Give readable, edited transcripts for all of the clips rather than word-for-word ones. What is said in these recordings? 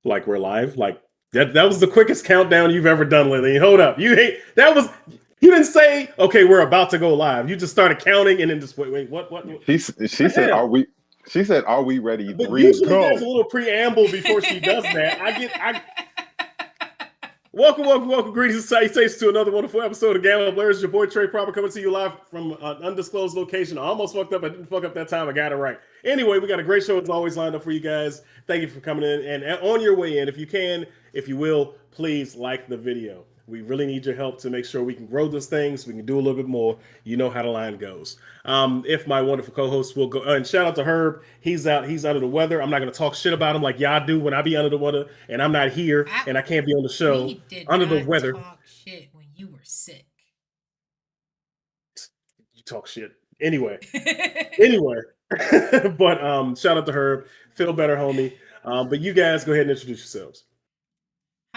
Like we're live. Like that was the quickest countdown you've ever done, Lily. Hold up. You didn't say, okay, we're about to go live. You just started counting and then just wait, what? She said, Hell? are we ready? But Three, usually there's a go. little preamble before she does that. Welcome. Greetings and salutations to another wonderful episode of Gamma Blerds. Your boy Trey Proper coming to you live from an undisclosed location. I almost fucked up. I didn't fuck up that time. I got it right. Anyway, we got a great show as always lined up for you guys. Thank you for coming in. And on your way in, if you will, please like the video. We really need your help to make sure we can grow this thing so we can do a little bit more. You know how the line goes. If my wonderful co-host will go, and shout out to Herb. He's under the weather. I'm not going to talk shit about him like y'all do when I be under the weather and I'm not here and I can't be on the show. We did under not the weather. talk shit when you were sick. You talk shit. Anyway. But shout out to Herb. Feel better, homie. But you guys go ahead and introduce yourselves.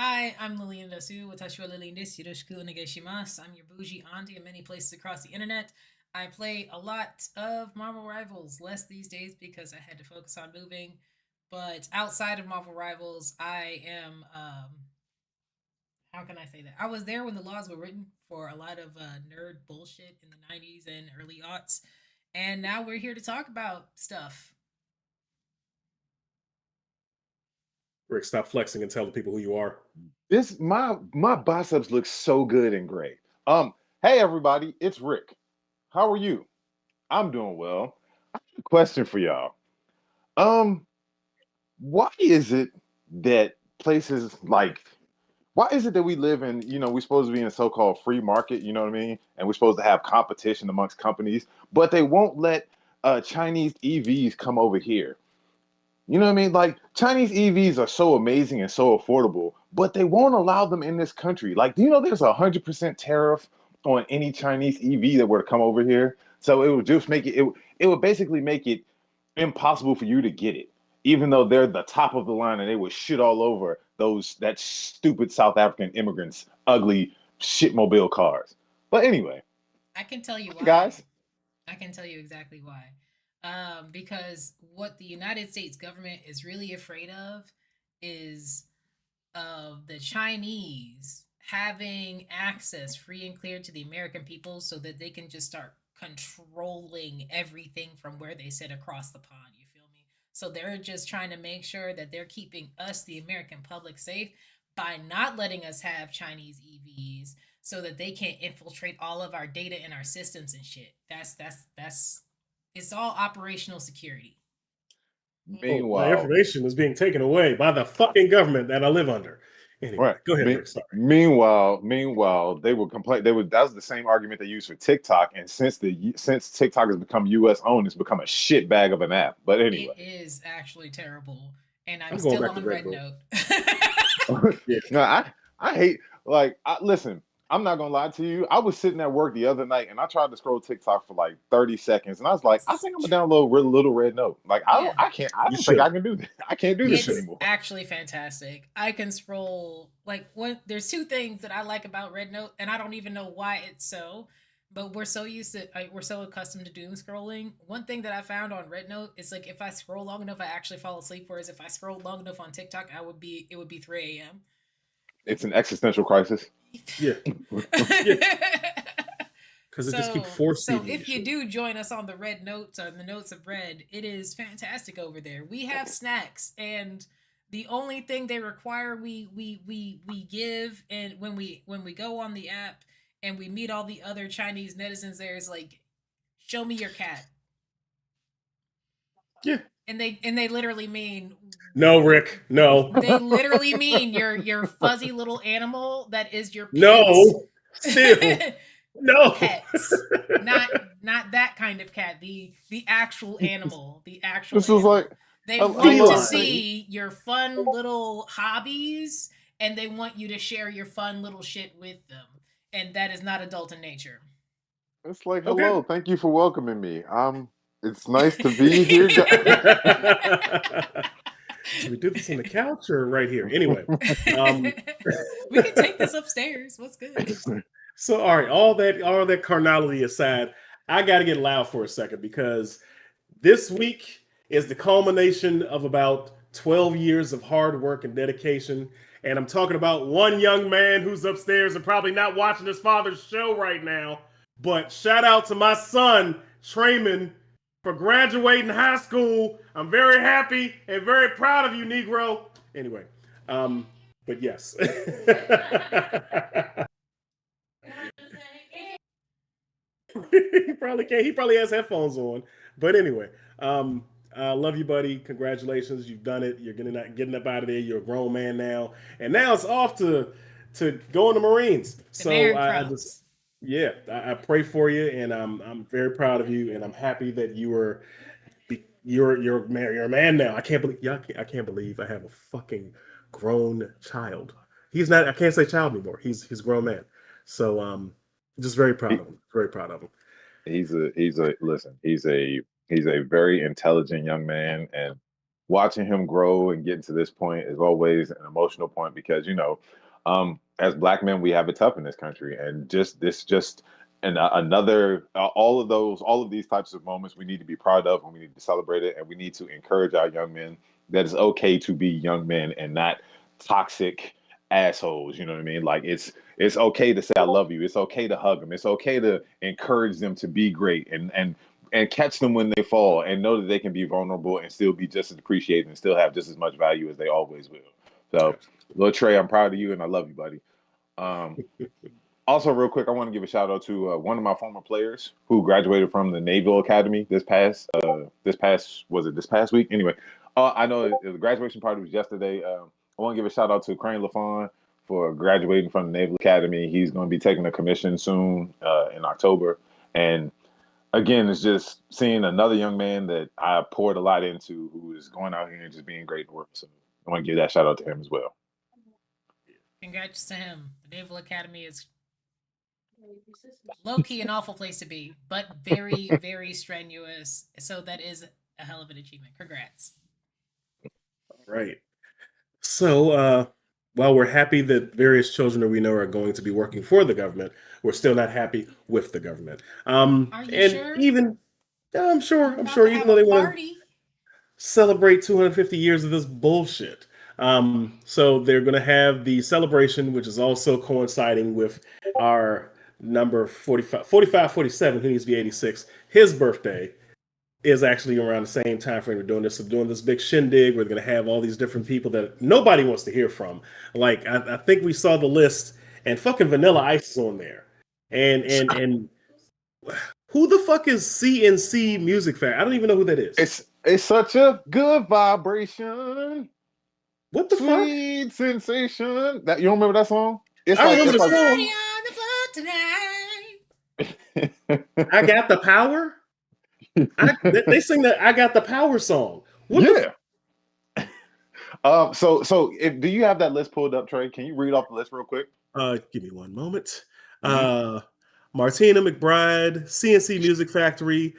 Hi, I'm Lillian Dasu. Watashi wa Lillian desu. Yoroshiku onegaishimasu. I'm your bougie auntie in many places across the internet. I play a lot of Marvel Rivals, less these days because I had to focus on moving. But outside of Marvel Rivals, I am, how can I say that? I was there when the laws were written for a lot of nerd bullshit in the 90s and early aughts. And now we're here to talk about stuff. Rick, stop flexing and tell the people who you are. My biceps look so good and great. Hey everybody, it's Rick. How are you? I'm doing well. I have a question for y'all. Why is it that why is it that we live in, we're supposed to be in a so-called free market, you know what I mean? And we're supposed to have competition amongst companies, but they won't let Chinese EVs come over here. You know what I mean? Like, Chinese EVs are so amazing and so affordable, but they won't allow them in this country. Like, do you know there's 100% tariff on any Chinese EV that were to come over here? So it would just it would basically make it impossible for you to get it, even though they're the top of the line and they would shit all over that stupid South African immigrants' ugly shitmobile cars. But anyway, I can tell you why. Guys, I can tell you exactly why. Because what the United States government is really afraid of is of the Chinese having access free and clear to the American people so that they can just start controlling everything from where they sit across the pond. You feel me? So they're just trying to make sure that they're keeping us, the American public, safe by not letting us have Chinese EVs so that they can't infiltrate all of our data and our systems and shit. That's it's all operational security. My information is being taken away by the fucking government that I live under. Anyway, right. Go ahead, Rick. Sorry. Meanwhile, they would complain. That was the same argument they used for TikTok, and since TikTok has become U.S. owned, it's become a shit bag of an app. But anyway, it is actually terrible, and I'm still on Red Note. Yeah. No, I hate listen. I'm not gonna lie to you. I was sitting at work the other night and I tried to scroll TikTok for like 30 seconds, and I was like, I think I'm gonna download Little Red Note. Like, I don't think I can do that. I can't do this anymore. It's actually fantastic. I can scroll there's two things that I like about Red Note, and I don't even know why it's so. But we're so accustomed to doom scrolling. One thing that I found on Red Note is like if I scroll long enough, I actually fall asleep. Whereas if I scroll long enough on TikTok, it would be 3 a.m. It's an existential crisis. Yeah. Because it just keeps forcing. So if you do join us on the Red Notes or the Notes of Red, it is fantastic over there. We have snacks, and the only thing they require we give, and when we go on the app and we meet all the other Chinese netizens there, is like, show me your cat. Yeah. And they literally mean no, Rick. No. They literally mean your fuzzy little animal that is your pet. No. Still. No. Pets. Not that kind of cat. The actual animal. The actual This is like they want to see your fun little hobbies, and they want you to share your fun little shit with them. And that is not adult in nature. It's like, hello, thank you for welcoming me. It's nice to be here. Should we do this on the couch or right here? Anyway, we can take this upstairs. What's good? So, all right, all that carnality aside, I got to get loud for a second because this week is the culmination of about 12 years of hard work and dedication. And I'm talking about one young man who's upstairs and probably not watching his father's show right now. But shout out to my son, Treyman, for graduating high school. I'm very happy and very proud of you, Negro. Anyway, but yes. He probably can't. He probably has headphones on. But anyway, I love you, buddy. Congratulations, you've done it. You're getting up out of there. You're a grown man now, and now it's off to go in the Marines. So I just, yeah, I pray for you, and I'm very proud of you, and I'm happy that you're a man now. I can't believe I have a fucking grown child. He's not. I can't say child anymore. He's a grown man. So just very proud of him. Very proud of him. He's a very intelligent young man, and watching him grow and get to this point is always an emotional point because as Black men we have it tough in this country, and all of these types of moments we need to be proud of, and we need to celebrate it, and we need to encourage our young men that it's okay to be young men and not toxic assholes. You know what I mean? Like it's okay to say I love you. It's okay to hug them. It's okay to encourage them to be great and catch them when they fall and know that they can be vulnerable and still be just as appreciated and still have just as much value as they always will. So, little Trey, I'm proud of you and I love you, buddy. Also, real quick, I want to give a shout out to one of my former players who graduated from the Naval Academy this past week? Anyway, I know the graduation party was yesterday. I want to give a shout out to Crane LaFawn for graduating from the Naval Academy. He's going to be taking a commission soon in October. And again, it's just seeing another young man that I poured a lot into who is going out here and just being great at work. So I want to give that shout out to him as well. Congrats to him. The Naval Academy is low-key an awful place to be, but very, very strenuous. So that is a hell of an achievement. Congrats. All right. So while we're happy that various children that we know are going to be working for the government, we're still not happy with the government. Are you sure? I'm sure, even though they want to celebrate 250 years of this bullshit. So they're going to have the celebration, which is also coinciding with our number 47, who needs to be 86. His birthday is actually around the same time frame we're doing this. So doing this big shindig, we're going to have all these different people that nobody wants to hear from. Like I think we saw the list, and fucking Vanilla Ice is on there, and who the fuck is CNC Music Factory? I don't even know who that is. It's such a good vibration. What the Sweet fuck? Sensation. That you don't remember that song? I remember the song. I got the power. They sing that I got the power song. What So do you have that list pulled up, Trey? Can you read off the list real quick? Give me one moment. Martina McBride, CNC Music Factory,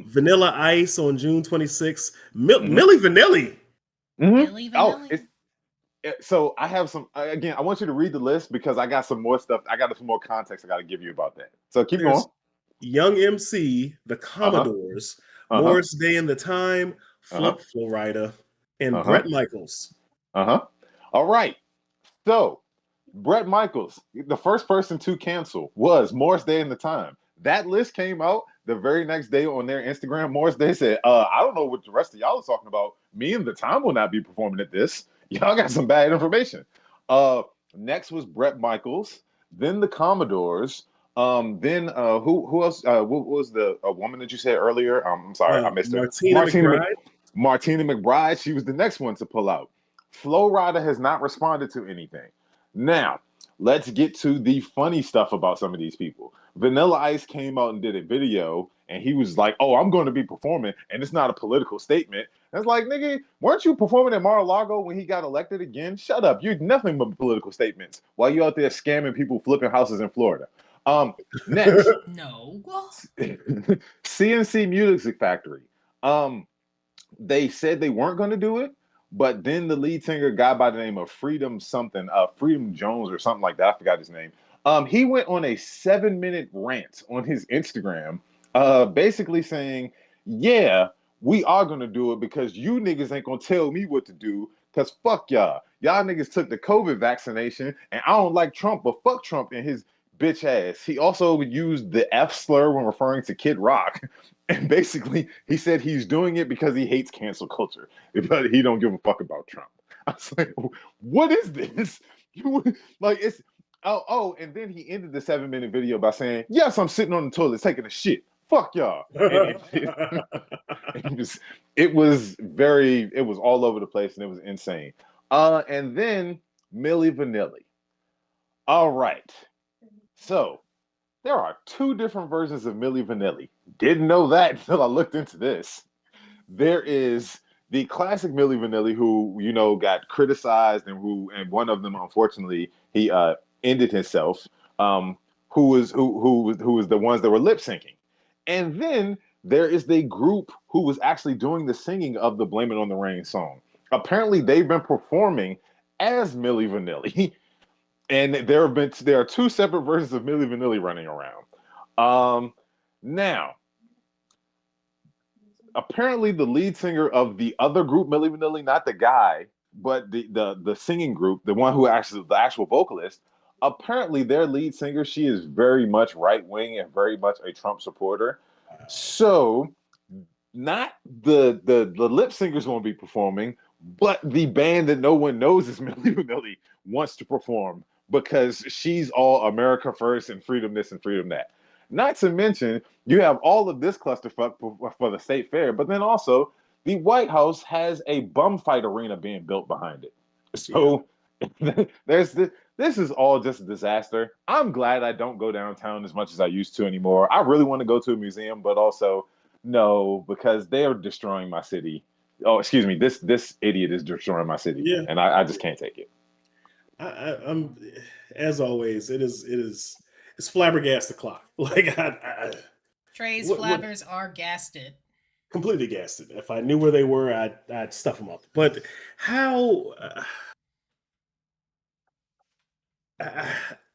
Vanilla Ice on June 26th, Milli Vanilli. Milli Vanilli. So I have some. Again, I want you to read the list because I got some more stuff. I got some more context I got to give you about that. So keep going. Young MC, the Commodores, Morris Day and the Time, Flip Florida, and Bret Michaels. All right. So Bret Michaels, the first person to cancel was Morris Day and the Time. That list came out the very next day on their Instagram. Morris Day said, I don't know what the rest of y'all are talking about. Me and the Time will not be performing at this. Y'all got some bad information. Next was Bret Michaels, then the Commodores. Then who else? What was the woman that you said earlier? I'm sorry, I missed her. Martina McBride. She was the next one to pull out. Flo Rida has not responded to anything. Now, let's get to the funny stuff about some of these people. Vanilla Ice came out and did a video, and he was like, "Oh, I'm going to be performing, and it's not a political statement." And it's like, nigga, weren't you performing at Mar-a-Lago when he got elected again? Shut up. You're nothing but political statements while you out there scamming people, flipping houses in Florida. Next. No. CNC Music Factory. They said they weren't going to do it, but then the lead singer, guy by the name of Freedom Jones or something like that, I forgot his name. He went on a 7-minute rant on his Instagram, basically saying, yeah, we are gonna do it because you niggas ain't gonna tell me what to do. Cause fuck y'all. Y'all niggas took the COVID vaccination, and I don't like Trump, but fuck Trump and his bitch ass. He also used the F slur when referring to Kid Rock. And basically, he said he's doing it because he hates cancel culture, but he don't give a fuck about Trump. I was like, what is this? Like, it's and then he ended the 7-minute video by saying, "Yes, I'm sitting on the toilet taking a shit. Fuck y'all." And it was all over the place and it was insane. And then Milli Vanilli. All right, so there are 2 different versions of Milli Vanilli. Didn't know that until I looked into this. There is the classic Milli Vanilli, who got criticized, and one of them, unfortunately, he ended himself. Who was the ones that were lip syncing, and then there is the group who was actually doing the singing of the "Blame It on the Rain" song. Apparently, they've been performing as Milli Vanilli. And there are 2 separate versions of Milli Vanilli running around. Now, apparently, the lead singer of the other group, Milli Vanilli, not the guy, but the singing group, the one who actually the actual vocalist, apparently their lead singer, she is very much right wing and very much a Trump supporter. So, not the lip singers won't be performing, but the band that no one knows is Milli Vanilli wants to perform, because she's all America first and freedom this and freedom that. Not to mention, you have all of this clusterfuck for the state fair, but then also the White House has a bum fight arena being built behind it. So this is all just a disaster. I'm glad I don't go downtown as much as I used to anymore. I really want to go to a museum, but also no, because they're destroying my city. Oh, excuse me, this idiot is destroying my city, and I just can't take it. I'm, as always, it's flabbergasted clock. Like Trey's flabbers are gasted. Completely gasted. If I knew where they were, I'd stuff them up. But how?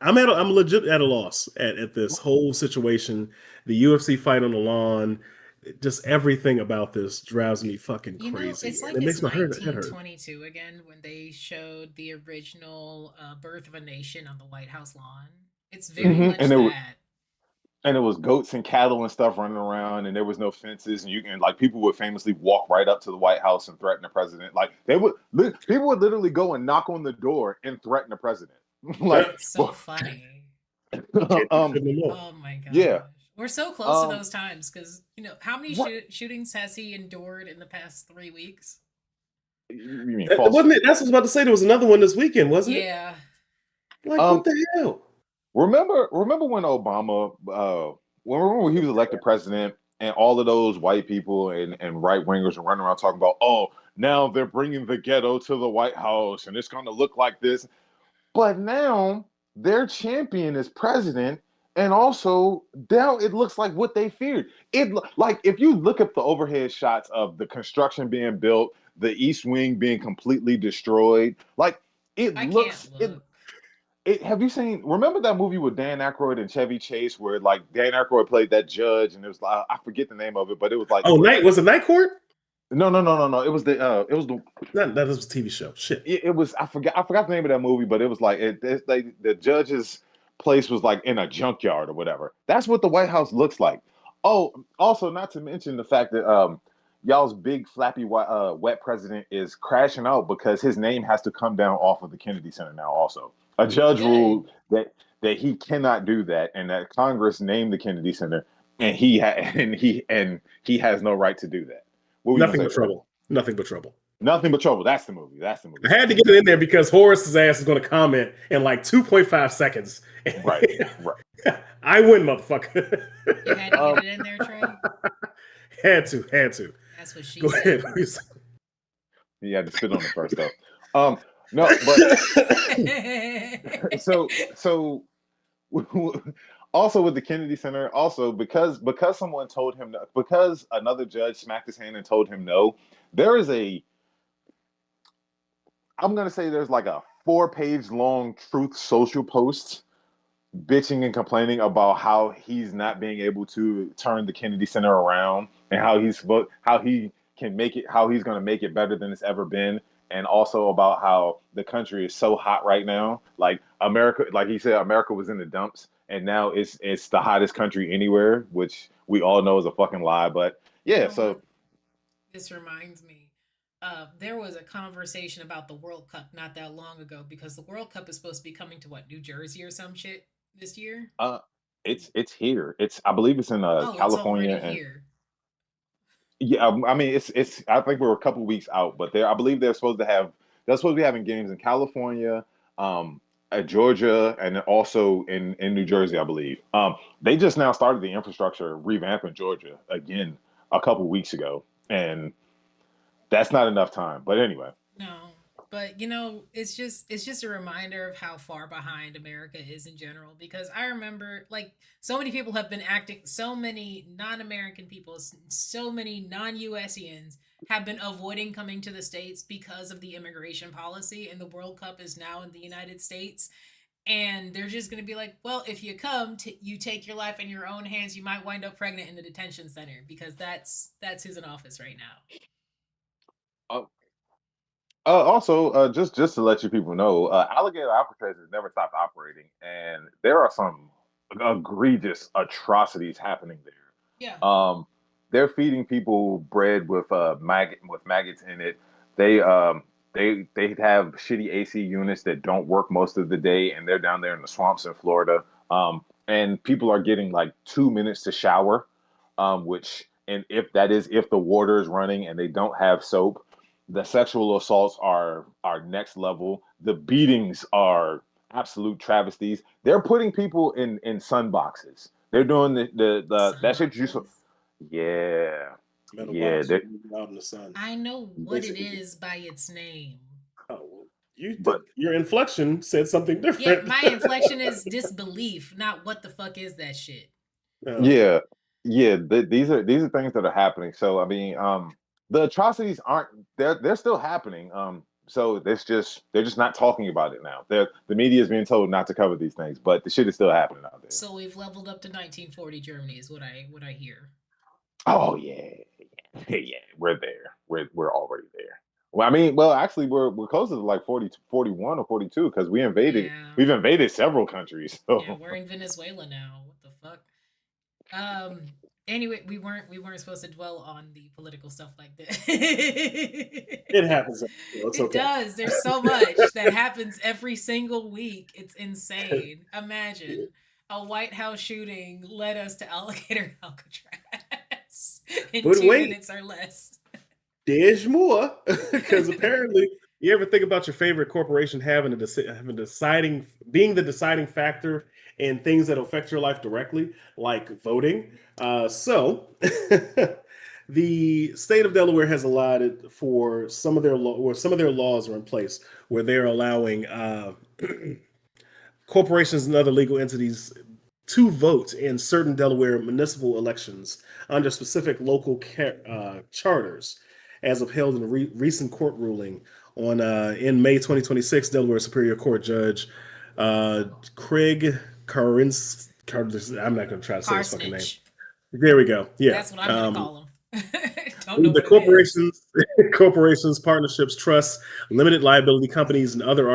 I'm legit at a loss at this whole situation. The UFC fight on the lawn, just everything about this drives me fucking crazy. It's like it's 1922 again when they showed the original Birth of a Nation on the White House lawn. It's very much that. And it was goats and cattle and stuff running around, and there was no fences, and like people would famously walk right up to the White House and threaten the president. Like people would literally go and knock on the door and threaten the president. Like, it's so funny. Oh my god! Yeah, we're so close to those times because how many shootings has he endured in the past 3 weeks? You mean wasn't it? That's what I was about to say. There was another one this weekend, wasn't it? Yeah. Like what the hell? Remember when Obama, when he was elected president, and all of those white people and right wingers were running around talking about, oh, now they're bringing the ghetto to the White House and it's going to look like this. But now their champion is president, and also now it looks like what they feared. Like if you look at the overhead shots of the construction being built, the East Wing being completely destroyed, like have you seen? Remember that movie with Dan Aykroyd and Chevy Chase, where like Dan Aykroyd played that judge, and it was like I forget the name of it, but it was like was it Night Court? No. It was the that was a TV show. Shit. It was I forgot the name of that movie, but it was like like the judge's place was like in a junkyard or whatever. That's what the White House looks like. Oh, also not to mention the fact that y'all's big flappy wet president is crashing out because his name has to come down off of the Kennedy Center now. Also, a judge ruled that he cannot do that, and that Congress named the Kennedy Center, and he has no right to do that. Nothing but trouble. Nothing but trouble. Nothing but trouble. That's the movie. I had to get it in there because Horace's ass is going to comment in like 2.5 seconds. Right. I win, motherfucker. You had to get it in there, Trey? Had to. That's what she Go said. Ahead. You had to spit on it first, though. No, but so also with the Kennedy Center, also because someone told him because another judge smacked his hand and told him no, there's like a 4-page long Truth Social post bitching and complaining about how he's not being able to turn the Kennedy Center around and how he can make it, how he's going to make it better than it's ever been, and also about how the country is so hot right now. Like America, like he said, America was in the dumps, and now it's the hottest country anywhere, which we all know is a fucking lie. But You yeah, know so what? This reminds me. There was a conversation about the World Cup not that long ago because the World Cup is supposed to be coming to what, New Jersey or some shit this year? uh, it's here. It's I believe it's in Oh, it's California already and here. yeah, I mean it's I think we're a couple weeks out, but I believe they're supposed to be having games in California, at Georgia, and also in New Jersey, I believe. They just now started the infrastructure revamp in Georgia again a couple weeks ago, and that's not enough time. But anyway, No, but it's just a reminder of how far behind America is in general. Because I remember, like, so many people have been acting, so many non-American people, so many non-USians have been avoiding coming to the states because of the immigration policy, and the World Cup is now in the United States. And they're just going to be like, well, if you come, you take your life in your own hands. You might wind up pregnant in the detention center because that's who's in office right now. uh, also, just to let you people know, Alligator Alcatraz has never stopped operating, and there are some egregious atrocities happening Yeah. there. They're feeding people bread with maggots in it. They they have shitty AC units that don't work most of the day, and they're down there in the swamps in Florida. And people are getting like 2 minutes to shower, which and if the water is running and they don't have soap, the sexual assaults are next level. The beatings are absolute travesties. They're putting people in sun boxes. They're doing the Sun that shit you saw. boxes. Yeah, Metal yeah. box out in the sun. I know what it Basically, is by its name. oh, well, But your inflection said something Yeah, different. my inflection is disbelief, not what the fuck is that shit. Oh, okay. yeah, yeah. These are things that are happening. So I mean, the atrocities aren't they're still happening. So they're just not talking about it now. The media is being told not to cover these things, but the shit is still happening out there. So we've leveled up to 1940 Germany is what I hear. Oh yeah, yeah, we're there. We're already there. Well, I mean, well, actually, we're closer to like 40, 41 or 42 because Yeah. we've invaded several countries. Yeah, So we're in Venezuela now. What the fuck? Um anyway, we weren't supposed to dwell on the political stuff like this. It happens. It's It okay. does. There's so much that happens every single week. It's insane. Imagine a White House shooting led us to Alligator Alcatraz in But two wait, minutes or less. there's more. Because apparently, you ever think about your favorite corporation having deciding being the deciding factor in things that affect your life directly, like voting? So, the state of Delaware has allotted for some of their or some of their laws are in place where they're allowing corporations and other legal entities to vote in certain Delaware municipal elections under specific local charters, as upheld in a recent court ruling on in May 2026. Delaware Superior Court Judge uh, Craig Carins. I'm not going to try to say his fucking name. Carsnitch. There we go. Yeah. That's what I'm gonna call him. Don't know The what it is. corporations, partnerships, trusts, limited liability companies, and other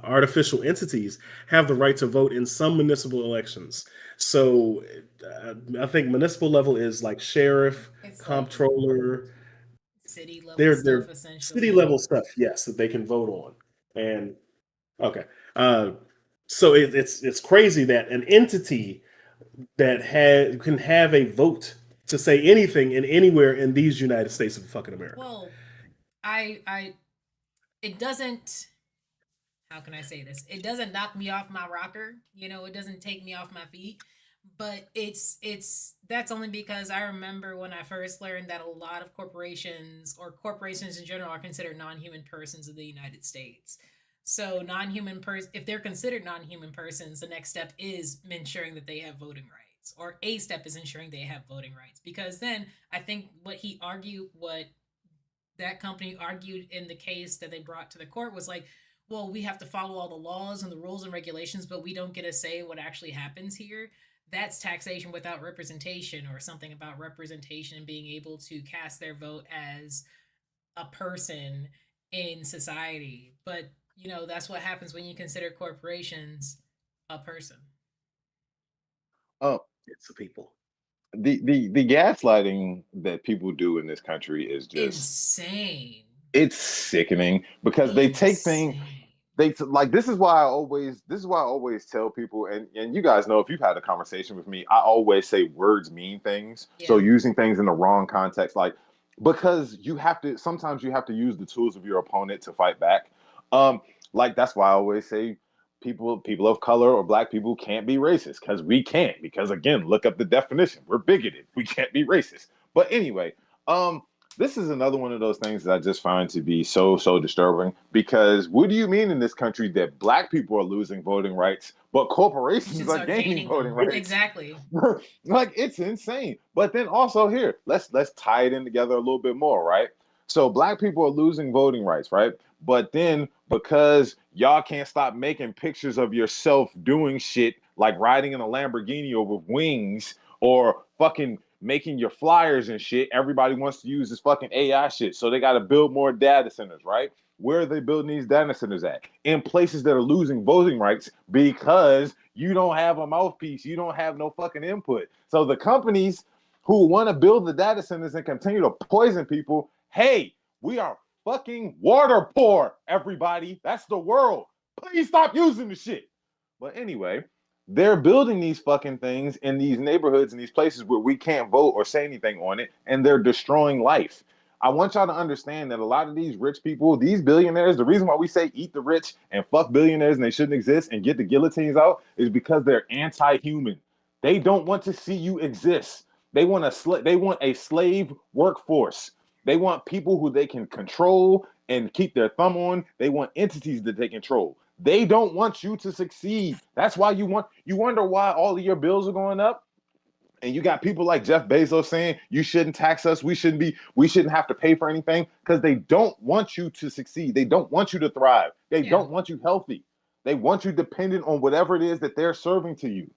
artificial entities have the right to vote in some municipal elections. So, I think municipal level is like sheriff, It's like comptroller. city level They're stuff city essentially. level stuff, yes, that they can vote on. And okay, uh, so it's crazy that an entity that can have a vote to say anything in anywhere in these United States of fucking America. Well, I it doesn't, how can I say this? It doesn't knock me off my rocker. It doesn't take me off my feet. But it's that's only because I remember when I first learned that a lot of corporations or corporations in general are considered non-human persons in the United States. So if they're considered non-human persons, the next step is ensuring that they have voting rights. Or a step is ensuring they have voting rights. Because then I think what that company argued in the case that they brought to the court was like, well, we have to follow all the laws and the rules and regulations, but we don't get to say what actually happens here. That's taxation without representation, or something about representation and being able to cast their vote as a person in society. But, that's what happens when you consider corporations a person. Oh, It's the people. the gaslighting that people do in this country is just Insane. it's sickening because they take things Insane. like this is why I always tell people, and you guys know, if you've had a conversation with me, I always say words mean things. So Yeah. using things in the wrong context, like, because you have to sometimes you have to use the tools of your opponent to fight back. um like that's why I always say people of color or black people can't be racist, because we can't, because again, look up the definition, we're bigoted, we can't be racist. But anyway, um this is another one of those things that I just find to be so disturbing, because what do you mean in this country that black people are losing voting rights, but corporations Nations are are gaining gaining voting them. rights? Exactly. Like, it's insane. But then also here, let's tie it in together a little bit more, right? So black people are losing voting rights, right? But then because y'all can't stop making pictures of yourself doing shit like riding in a Lamborghini or with wings, or fucking making your flyers and shit, everybody wants to use this fucking AI shit. So they got to build more data centers, right? Where are they building these data centers at? In places that are losing voting rights because you don't have a mouthpiece. You don't have no fucking input. So the companies who want to build the data centers and continue to poison people, hey, we are fucking water poor, everybody. That's the world. Please stop using the shit. But anyway, they're building these fucking things in these neighborhoods and these places where we can't vote or say anything on it, and they're destroying life. I want y'all to understand that a lot of these rich people, these billionaires, the reason why we say eat the rich and fuck billionaires and they shouldn't exist and get the guillotines out is because they're anti-human. They don't want to see you exist. They want a slave workforce. They want people who they can control and keep their thumb on. They want entities that they control. They don't want you to succeed. That's why you wonder why all of your bills are going up. And you got people like Jeff Bezos saying you shouldn't tax us, we shouldn't have to pay for anything, because they don't want you to succeed. They don't want you to thrive. They Yeah. don't want you healthy. They want you dependent on whatever it is that they're serving to you.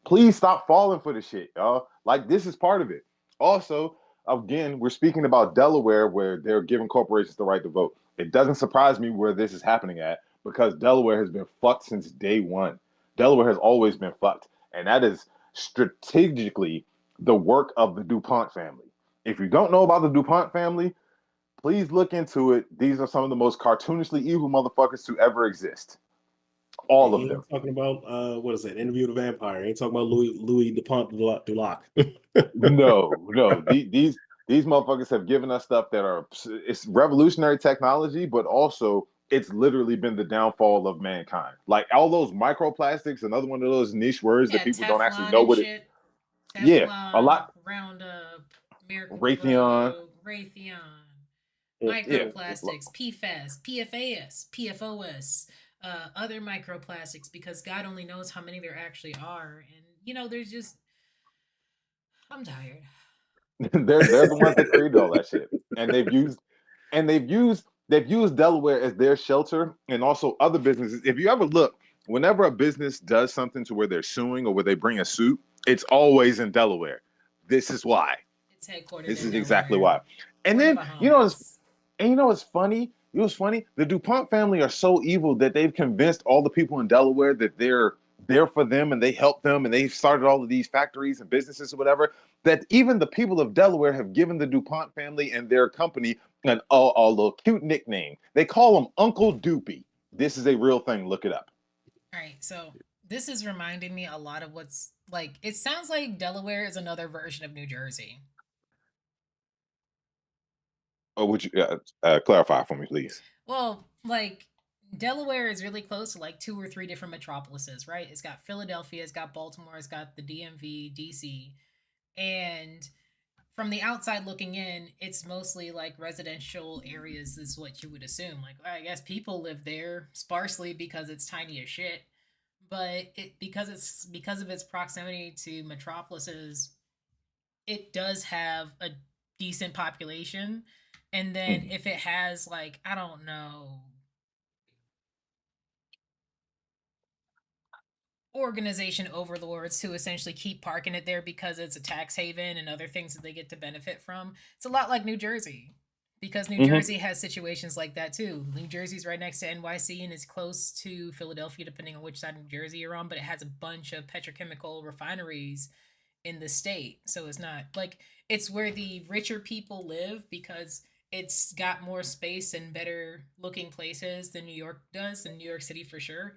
Please stop falling for the shit, y'all. Like, this is part of it. Also, again, we're speaking about Delaware, where they're giving corporations the right to vote. It doesn't surprise me where this is happening at, because Delaware has been fucked since day one. Delaware has always been fucked, and that is strategically the work of the DuPont family. If you don't know about the DuPont family, please look into it. These are some of the most cartoonishly evil motherfuckers to ever exist. All of He them. ain't talking about what is that? Interview with the Vampire. He ain't talking about Louis Dupont Dulac. No. These motherfuckers have given us stuff that are, it's revolutionary technology, but also it's literally been the downfall of mankind. Like all those microplastics, another one of those niche words that Yeah, people don't actually Teflon know and what it. shit. Yeah, a Teflon, lot. Roundup, Miracle Raytheon. Grow, Raytheon, Yeah, microplastics, PFAS, PFAS, PFOS, other microplastics, because God only knows how many there actually are. And, there's just, I'm tired. they're the ones that created all that shit, and they've used Delaware as their shelter, and also other businesses. If you ever look, whenever a business does something to where they're suing or where they bring a suit, it's always in Delaware. This is why. It's headquartered This in is exactly Delaware why. And or the then Bahamas. it's funny. It was funny. The DuPont family are so evil that they've convinced all the people in Delaware that they're there for them and they help them and they've started all of these factories and businesses or whatever. That even the people of Delaware have given the DuPont family and their company a little cute nickname. They call them Uncle Doopy. This is a real thing. Look it up. All right, so this is reminding me a lot of what's like. It sounds like Delaware is another version of New Jersey. Or would you clarify for me, please? Well, like Delaware is really close to like two or three different metropolises, right? It's got Philadelphia, it's got Baltimore, it's got the DMV, DC. And from the outside looking in, it's mostly like residential areas, is what you would assume. Like, well, I guess people live there sparsely because it's tiny as shit. But because of its proximity to metropolises, it does have a decent population. And then Mhm. if it has, like, I don't know, organization overlords who essentially keep parking it there because it's a tax haven and other things that they get to benefit from. It's a lot like New Jersey, because New Jersey has situations like that too. New Jersey's right next to NYC and is close to Philadelphia, depending on which side of New Jersey you're on, but it has a bunch of petrochemical refineries in the state. So it's not like it's where the richer people live because it's got more space and better looking places than New York does, and New York City for sure.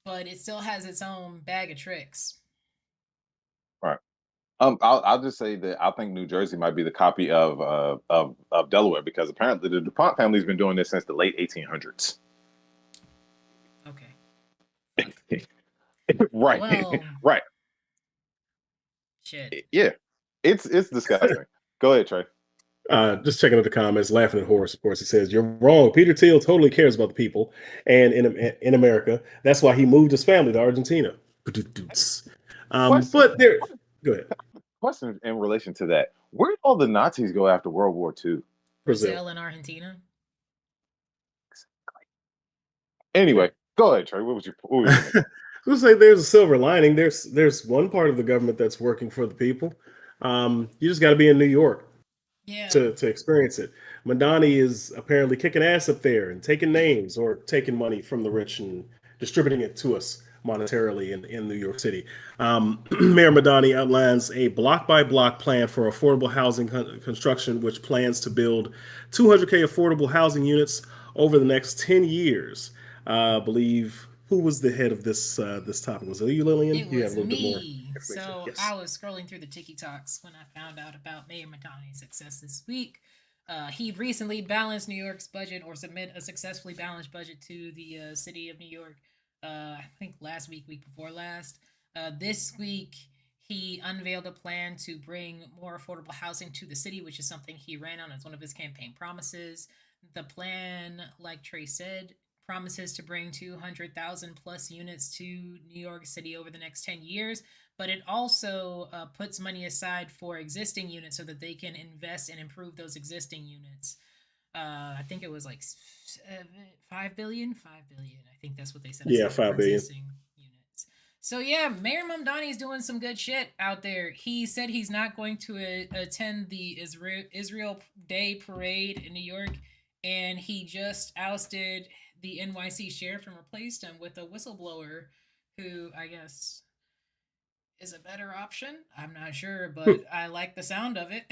But it still has its own bag of tricks. Right. I'll just say that I think New Jersey might be the copy of Delaware, because apparently the DuPont family's been doing this since the late 1800s. Okay. Right. Well, right. Shit. Yeah. It's disgusting. Go ahead, Trey. Just checking out the comments, laughing at Horace. Of course, he says you're wrong. Peter Thiel totally cares about the people, and in America, that's why he moved his family to Argentina. But there, go ahead. Question in relation to that: where did all the Nazis go after World War II? Brazil and Argentina. Anyway, go ahead, Trey. What was your? We'll say there's a silver lining. There's one part of the government that's working for the people. You just got to be in New York. Yeah. To experience it. Madani is apparently kicking ass up there and taking names or taking money from the rich and distributing it to us monetarily in New York City. Mayor Madani outlines a block-by-block plan for affordable housing construction, which plans to build 200K affordable housing units over the next 10 years. I believe, who was the head of this topic? Was it you, Lillian? It you have was a little me. bit more information. So yes. I was scrolling through the TikToks when I found out about Mayor Madani's success this week. He recently balanced New York's budget, or submit a successfully balanced budget to the city of New York. I think last week before last. This week, he unveiled a plan to bring more affordable housing to the city, which is something he ran on as one of his campaign promises. The plan, like Trey said, promises to bring 200,000 plus units to New York City over the next 10 years, but it also puts money aside for existing units so that they can invest and improve those existing units. I think it was like 5 billion. I think that's what they said. Yeah, 5 billion. Units. So yeah, Mayor Mamdani is doing some good shit out there. He said he's not going to attend the Israel Day parade in New York, and he just ousted the NYC sheriff and replaced him with a whistleblower who I guess is a better option. I'm not sure, but I like the sound of it.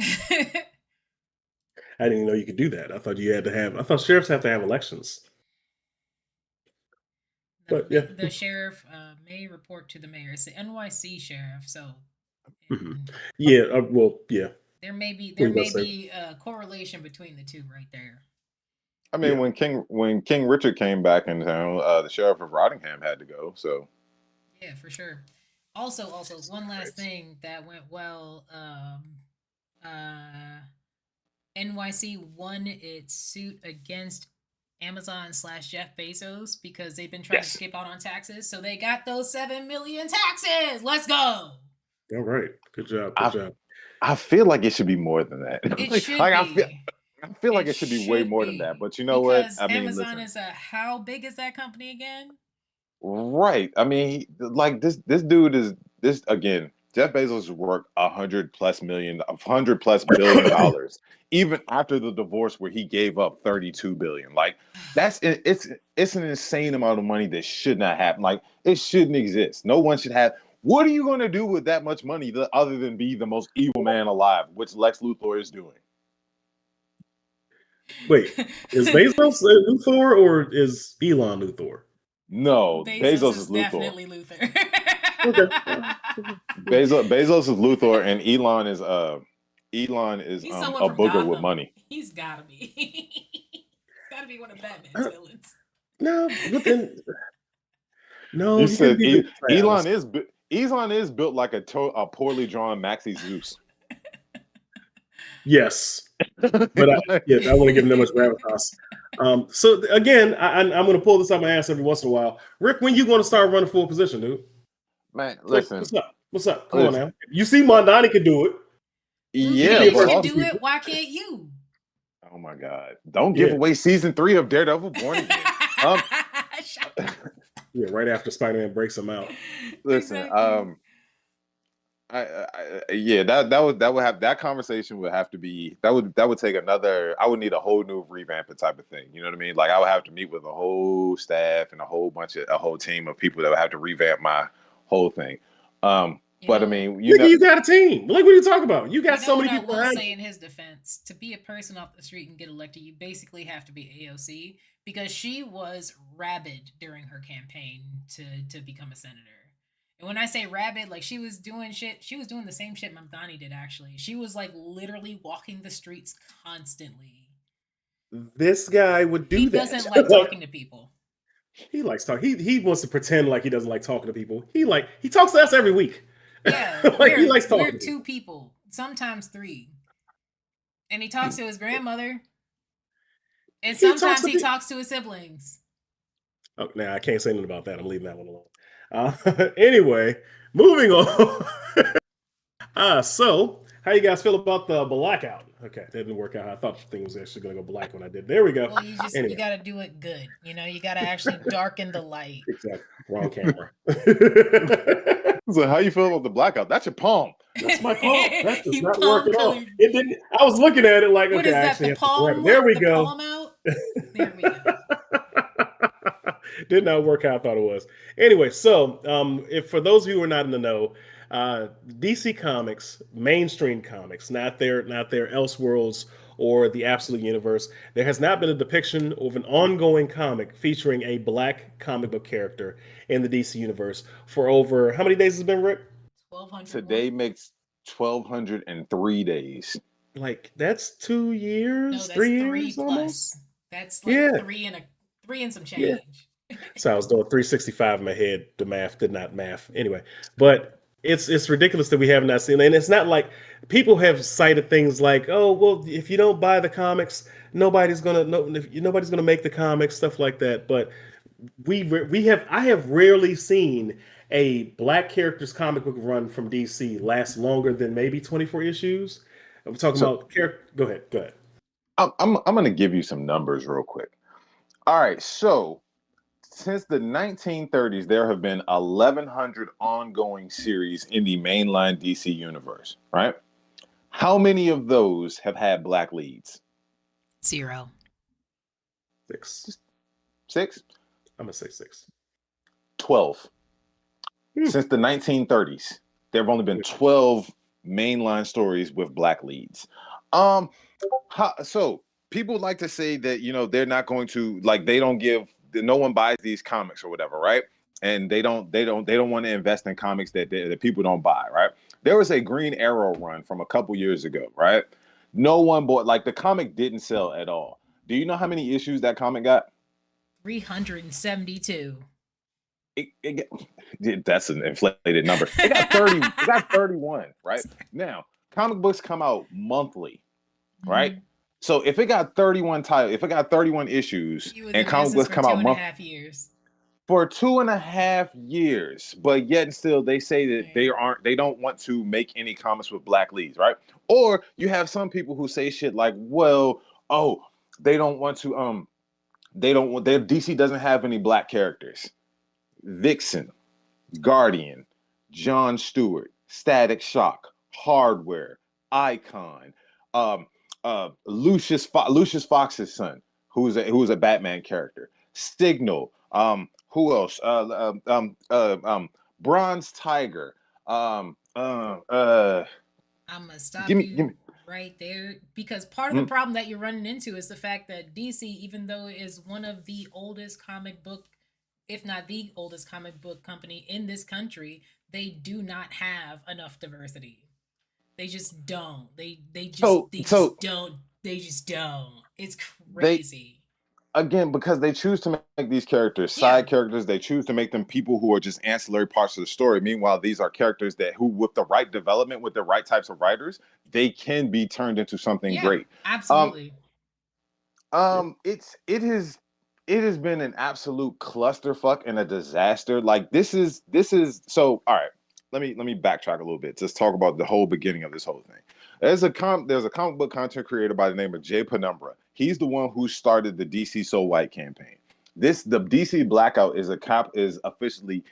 I didn't even know you could do that. I thought I thought sheriffs have to have elections. But yeah, the sheriff may report to the mayor. It's the NYC sheriff, so yeah. Well, yeah. There may be a correlation between the two right there. I mean, when King Richard came back in town, the sheriff of Rottingham had to go. So yeah, for sure. Also, one last thing that went well. NYC won its suit against Amazon / Jeff Bezos because they've been trying to skip out on taxes. So they got those 7 million taxes. Let's go. All right. Good job. Good job. I feel like it should be more than that. It should be. I feel like it should be way more than that. But you know what? I mean, Amazon is how big is that company again? Right. I mean, like this dude is again. Jeff Bezos is worth $100+ billion dollars, even after the divorce where he gave up $32 billion. Like it's an insane amount of money that should not happen. Like it shouldn't exist. No one should have. What are you going to do with that much money other than be the most evil man alive, which Lex Luthor is doing? Wait, is Bezos Luthor or is Elon Luthor? No, Bezos is Luthor. Definitely Luthor. Bezos is Luthor, and Elon is a booger with money. He's gotta be. He's gotta be one of Batman's villains. No, but then no. You said Elon is built like a poorly drawn Maxi Zeus. Yes, but I want to give him that much gravitas. So again, I'm going to pull this out my ass every once in a while. Rick, when you going to start running for a position, dude? Man, listen. What's up? Come on now. You see, Mondani can do it. Yeah, you can do it. Why can't you? Oh my God! Don't give away season 3 of Daredevil Born Again. Yeah, right after Spider-Man breaks him out. Listen, Exactly. yeah, that would have that conversation would have to be that would take another. I would need a whole new revamping type of thing. You know what I mean? Like I would have to meet with a whole staff and a whole team of people that would have to revamp my whole thing. You But I know, mean, Nigga, you got a team. Like, what are you talking about? You got you so know what many I people will behind say you. in his defense: to be a person off the street and get elected, you basically have to be AOC because she was rabid during her campaign to become a senator. And when I say rabid, like she was doing shit, she was doing the same shit Mamdani did actually. She was like literally walking the streets constantly. This guy would He do that. doesn't like Like, talking to people. he likes talking. He wants to pretend like he doesn't like talking to people. He talks to us every week. Yeah, Like he likes we're talking to two people. people, sometimes three. And he talks to his grandmother, and He talks sometimes to he people. talks to his siblings. Oh, nah, I can't say anything about that. I'm leaving that one alone. Anyway, moving on. So how you guys feel about the blackout? Okay, that didn't work out. I thought the thing was actually going to go black when I did. There we go. Well, you Anyway, got to do it good. You know, you got to actually darken the light. exactly. Wrong camera. so how you feel about the blackout? That's your palm. That's my palm. That does You not work palm at all. colored. It didn't. I was looking at it like, What okay, is I that? actually The have to correct it. palm? There we The go. palm out? There we go. Did not work how I thought it was. Anyway, so if for those of you who are not in the know, DC Comics, mainstream comics, not their Elseworlds or the Absolute Universe, there has not been a depiction of an ongoing comic featuring a black comic book character in the DC universe for over how many days has it been, Rick? Today 1201. makes 1,203 days. Like that's 2 years, No, that's 3 years three almost. plus. That's like Yeah, three and some yeah. change. So I was doing 365 in my head. The math did not math. Anyway, but it's ridiculous that we have not seen it. And it's not like people have cited things like, oh, well, if you don't buy the comics, nobody's gonna make the comics, stuff like that. But I have rarely seen a black character's comic book run from DC last longer than maybe 24 issues. I'm talking So about character. Go ahead. I'm gonna give you some numbers real quick. All right, so since the 1930s, there have been 1,100 ongoing series in the mainline DC universe, right? How many of those have had black leads? 0. 6. Six? I'm gonna say 6. 12. Hmm. Since the 1930s, there have only been 12 mainline stories with black leads. So people like to say that, they're not going to, like, they don't give, no one buys these comics or whatever, right? And they don't want to invest in comics that people don't buy, right? There was a Green Arrow run from a couple years ago, right? No one bought, like, the comic didn't sell at all. Do you know how many issues that comic got? 372. That's an inflated number. It got 30. It got 31. Right now, comic books come out monthly, right? Mhm. So if it got 31 titles, if it got 31 issues, He was and in comic business books for come two out and a half years. for 2.5 years, but yet and still they say that they don't want to make any comics with black leads, right? Or you have some people who say shit like, well, oh, they don't want to they don't want their DC doesn't have any black characters. Vixen, Guardian, John Stewart, Static Shock, Hardware, Icon, um, Lucius Fox's son, who's a Batman character, Signal, who else? Bronze Tiger. I'm gonna stop Give you me. right there because part of the Mm, problem that you're running into is the fact that DC, even though it is one of the oldest comic book, if not the oldest comic book company in this country, they do not have enough diversity. They just don't. so They so just don't. They just don't. It's they crazy. again, because they choose to make these characters Yeah. side characters, they choose to make them people who are just ancillary parts of the story. Meanwhile, these are characters that who, with the right development, with the right types of writers, they can be turned into something Yeah, great. Um, absolutely. Yeah. it has been an absolute clusterfuck and a disaster. Like this is so. All right, let me backtrack a little bit. Just talk about the whole beginning of this whole thing. There's a comic book content creator by the name of Jay Penumbra. He's the one who started the DC So White campaign. The DC blackout is officially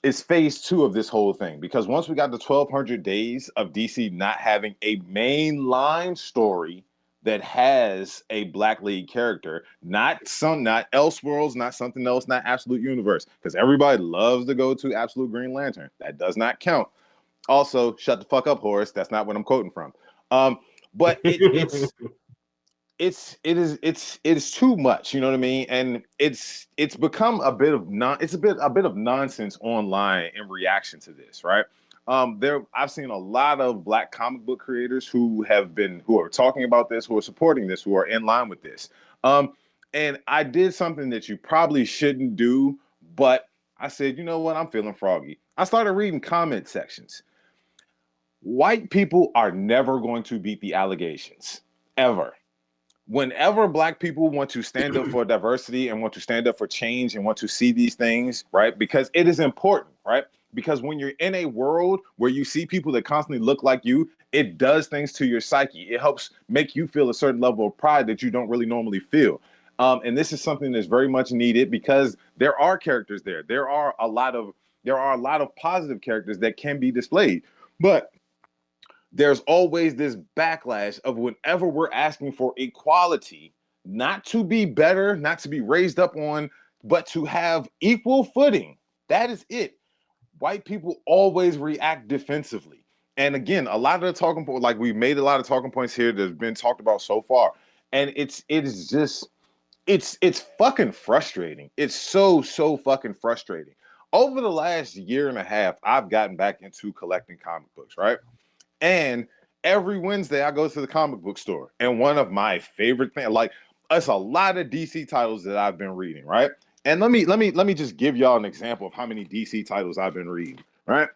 is phase 2 of this whole thing, because once we got the 1200 days of DC not having a mainline story that has a Black lead character, not Elseworlds, not something else, not Absolute Universe, because everybody loves to go to Absolute Green Lantern. That does not count. Also, shut the fuck up, Horace. That's not what I'm quoting from. But it is too much, you know what I mean? And it's become a bit of nonsense online in reaction to this, right? I've seen a lot of Black comic book creators who are talking about this, who are supporting this, who are in line with this. And I did something that you probably shouldn't do, but I said, you know what? I'm feeling froggy. I started reading comment sections. White people are never going to beat the allegations, ever. Whenever Black people want to stand up for diversity and want to stand up for change and want to see these things, right? Because it is important, right? Because when you're in a world where you see people that constantly look like you, it does things to your psyche. It helps make you feel a certain level of pride that you don't really normally feel. And this is something that's very much needed, because there are characters there. There are a lot of positive characters that can be displayed. But there's always this backlash of whenever we're asking for equality, not to be better, not to be raised up on, but to have equal footing. That is it. White people always react defensively. And again, a lot of the talking points, like we've made a lot of talking points here that have been talked about so far. And it's fucking frustrating. It's so fucking frustrating. Over the last year and a half, I've gotten back into collecting comic books, right? And every Wednesday I go to the comic book store. And one of my favorite things, like, it's a lot of DC titles that I've been reading, right? And let me just give y'all an example of how many DC titles I've been reading, right?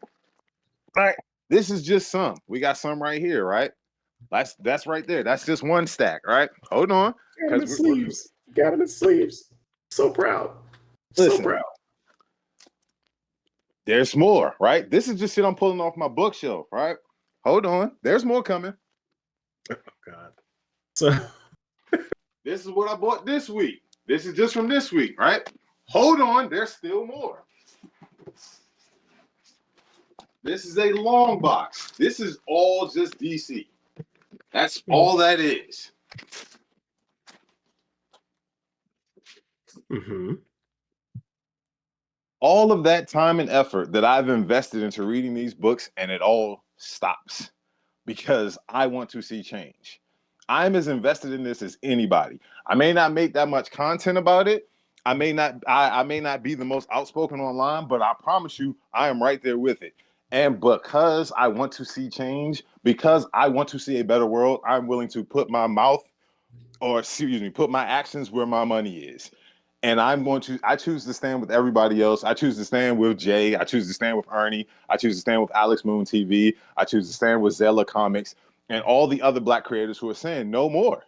All right. This is just some. We got some right here, right? That's right there. That's just one stack, right? Hold on. Got him in sleeves. Got him in sleeves. So proud. Listen, so proud. There's more, right? This is just shit I'm pulling off my bookshelf, right? Hold on. There's more coming. Oh, God. So this is what I bought this week. This is just from this week, right? Hold on. There's still more. This is a long box. This is all just DC. That's all that is. Mm-hmm. All of that time and effort that I've invested into reading these books, and it all stops because I want to see change. I'm as invested in this as anybody. I may not make that much content about it. I may not be the most outspoken online, but I promise you, I am right there with it. And because I want to see change, because I want to see a better world, I'm willing to put my actions where my money is. And I choose to stand with everybody else. I choose to stand with Jay. I choose to stand with Ernie. I choose to stand with Alex Moon TV. I choose to stand with Zella Comics and all the other Black creators who are saying no more.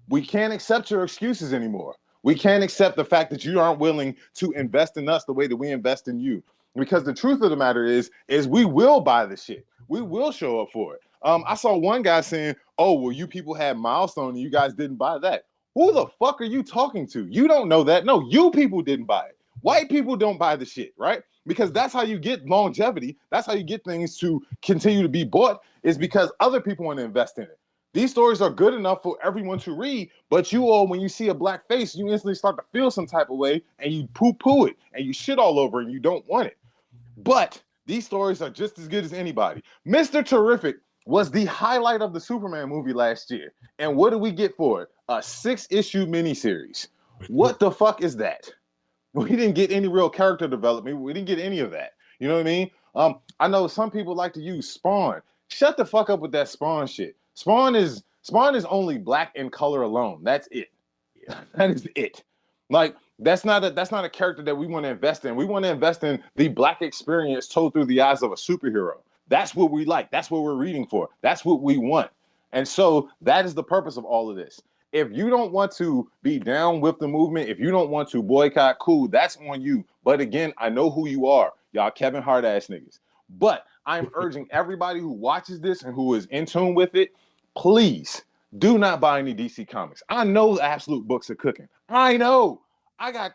We can't accept your excuses anymore. We can't accept the fact that you aren't willing to invest in us the way that we invest in you. Because the truth of the matter is we will buy the shit. We will show up for it. I saw one guy saying, "Oh, well, you people had Milestone and you guys didn't buy that." Who the fuck are you talking to? You don't know that. No, you people didn't buy it. White people don't buy the shit, right? Because that's how you get longevity. That's how you get things to continue to be bought, is because other people want to invest in it. These stories are good enough for everyone to read, but you all, when you see a Black face, you instantly start to feel some type of way and you poo-poo it and you shit all over it and you don't want it. But these stories are just as good as anybody. Mr. Terrific was the highlight of the Superman movie last year. And what did we get for it? A 6-issue miniseries. What the fuck is that? We didn't get any real character development. We didn't get any of that. You know what I mean? I know some people like to use Spawn. Shut the fuck up with that Spawn shit. Spawn is only Black in color alone. That's it. That is it. Like, that's not a character that we want to invest in. We want to invest in the Black experience told through the eyes of a superhero. That's what we like. That's what we're reading for. That's what we want. And so that is the purpose of all of this. If you don't want to be down with the movement, if you don't want to boycott, cool, that's on you. But again, I know who you are, y'all Kevin Hart ass niggas. But I'm urging everybody who watches this and who is in tune with it, please do not buy any DC comics. I know the Absolute books are cooking. I know. I got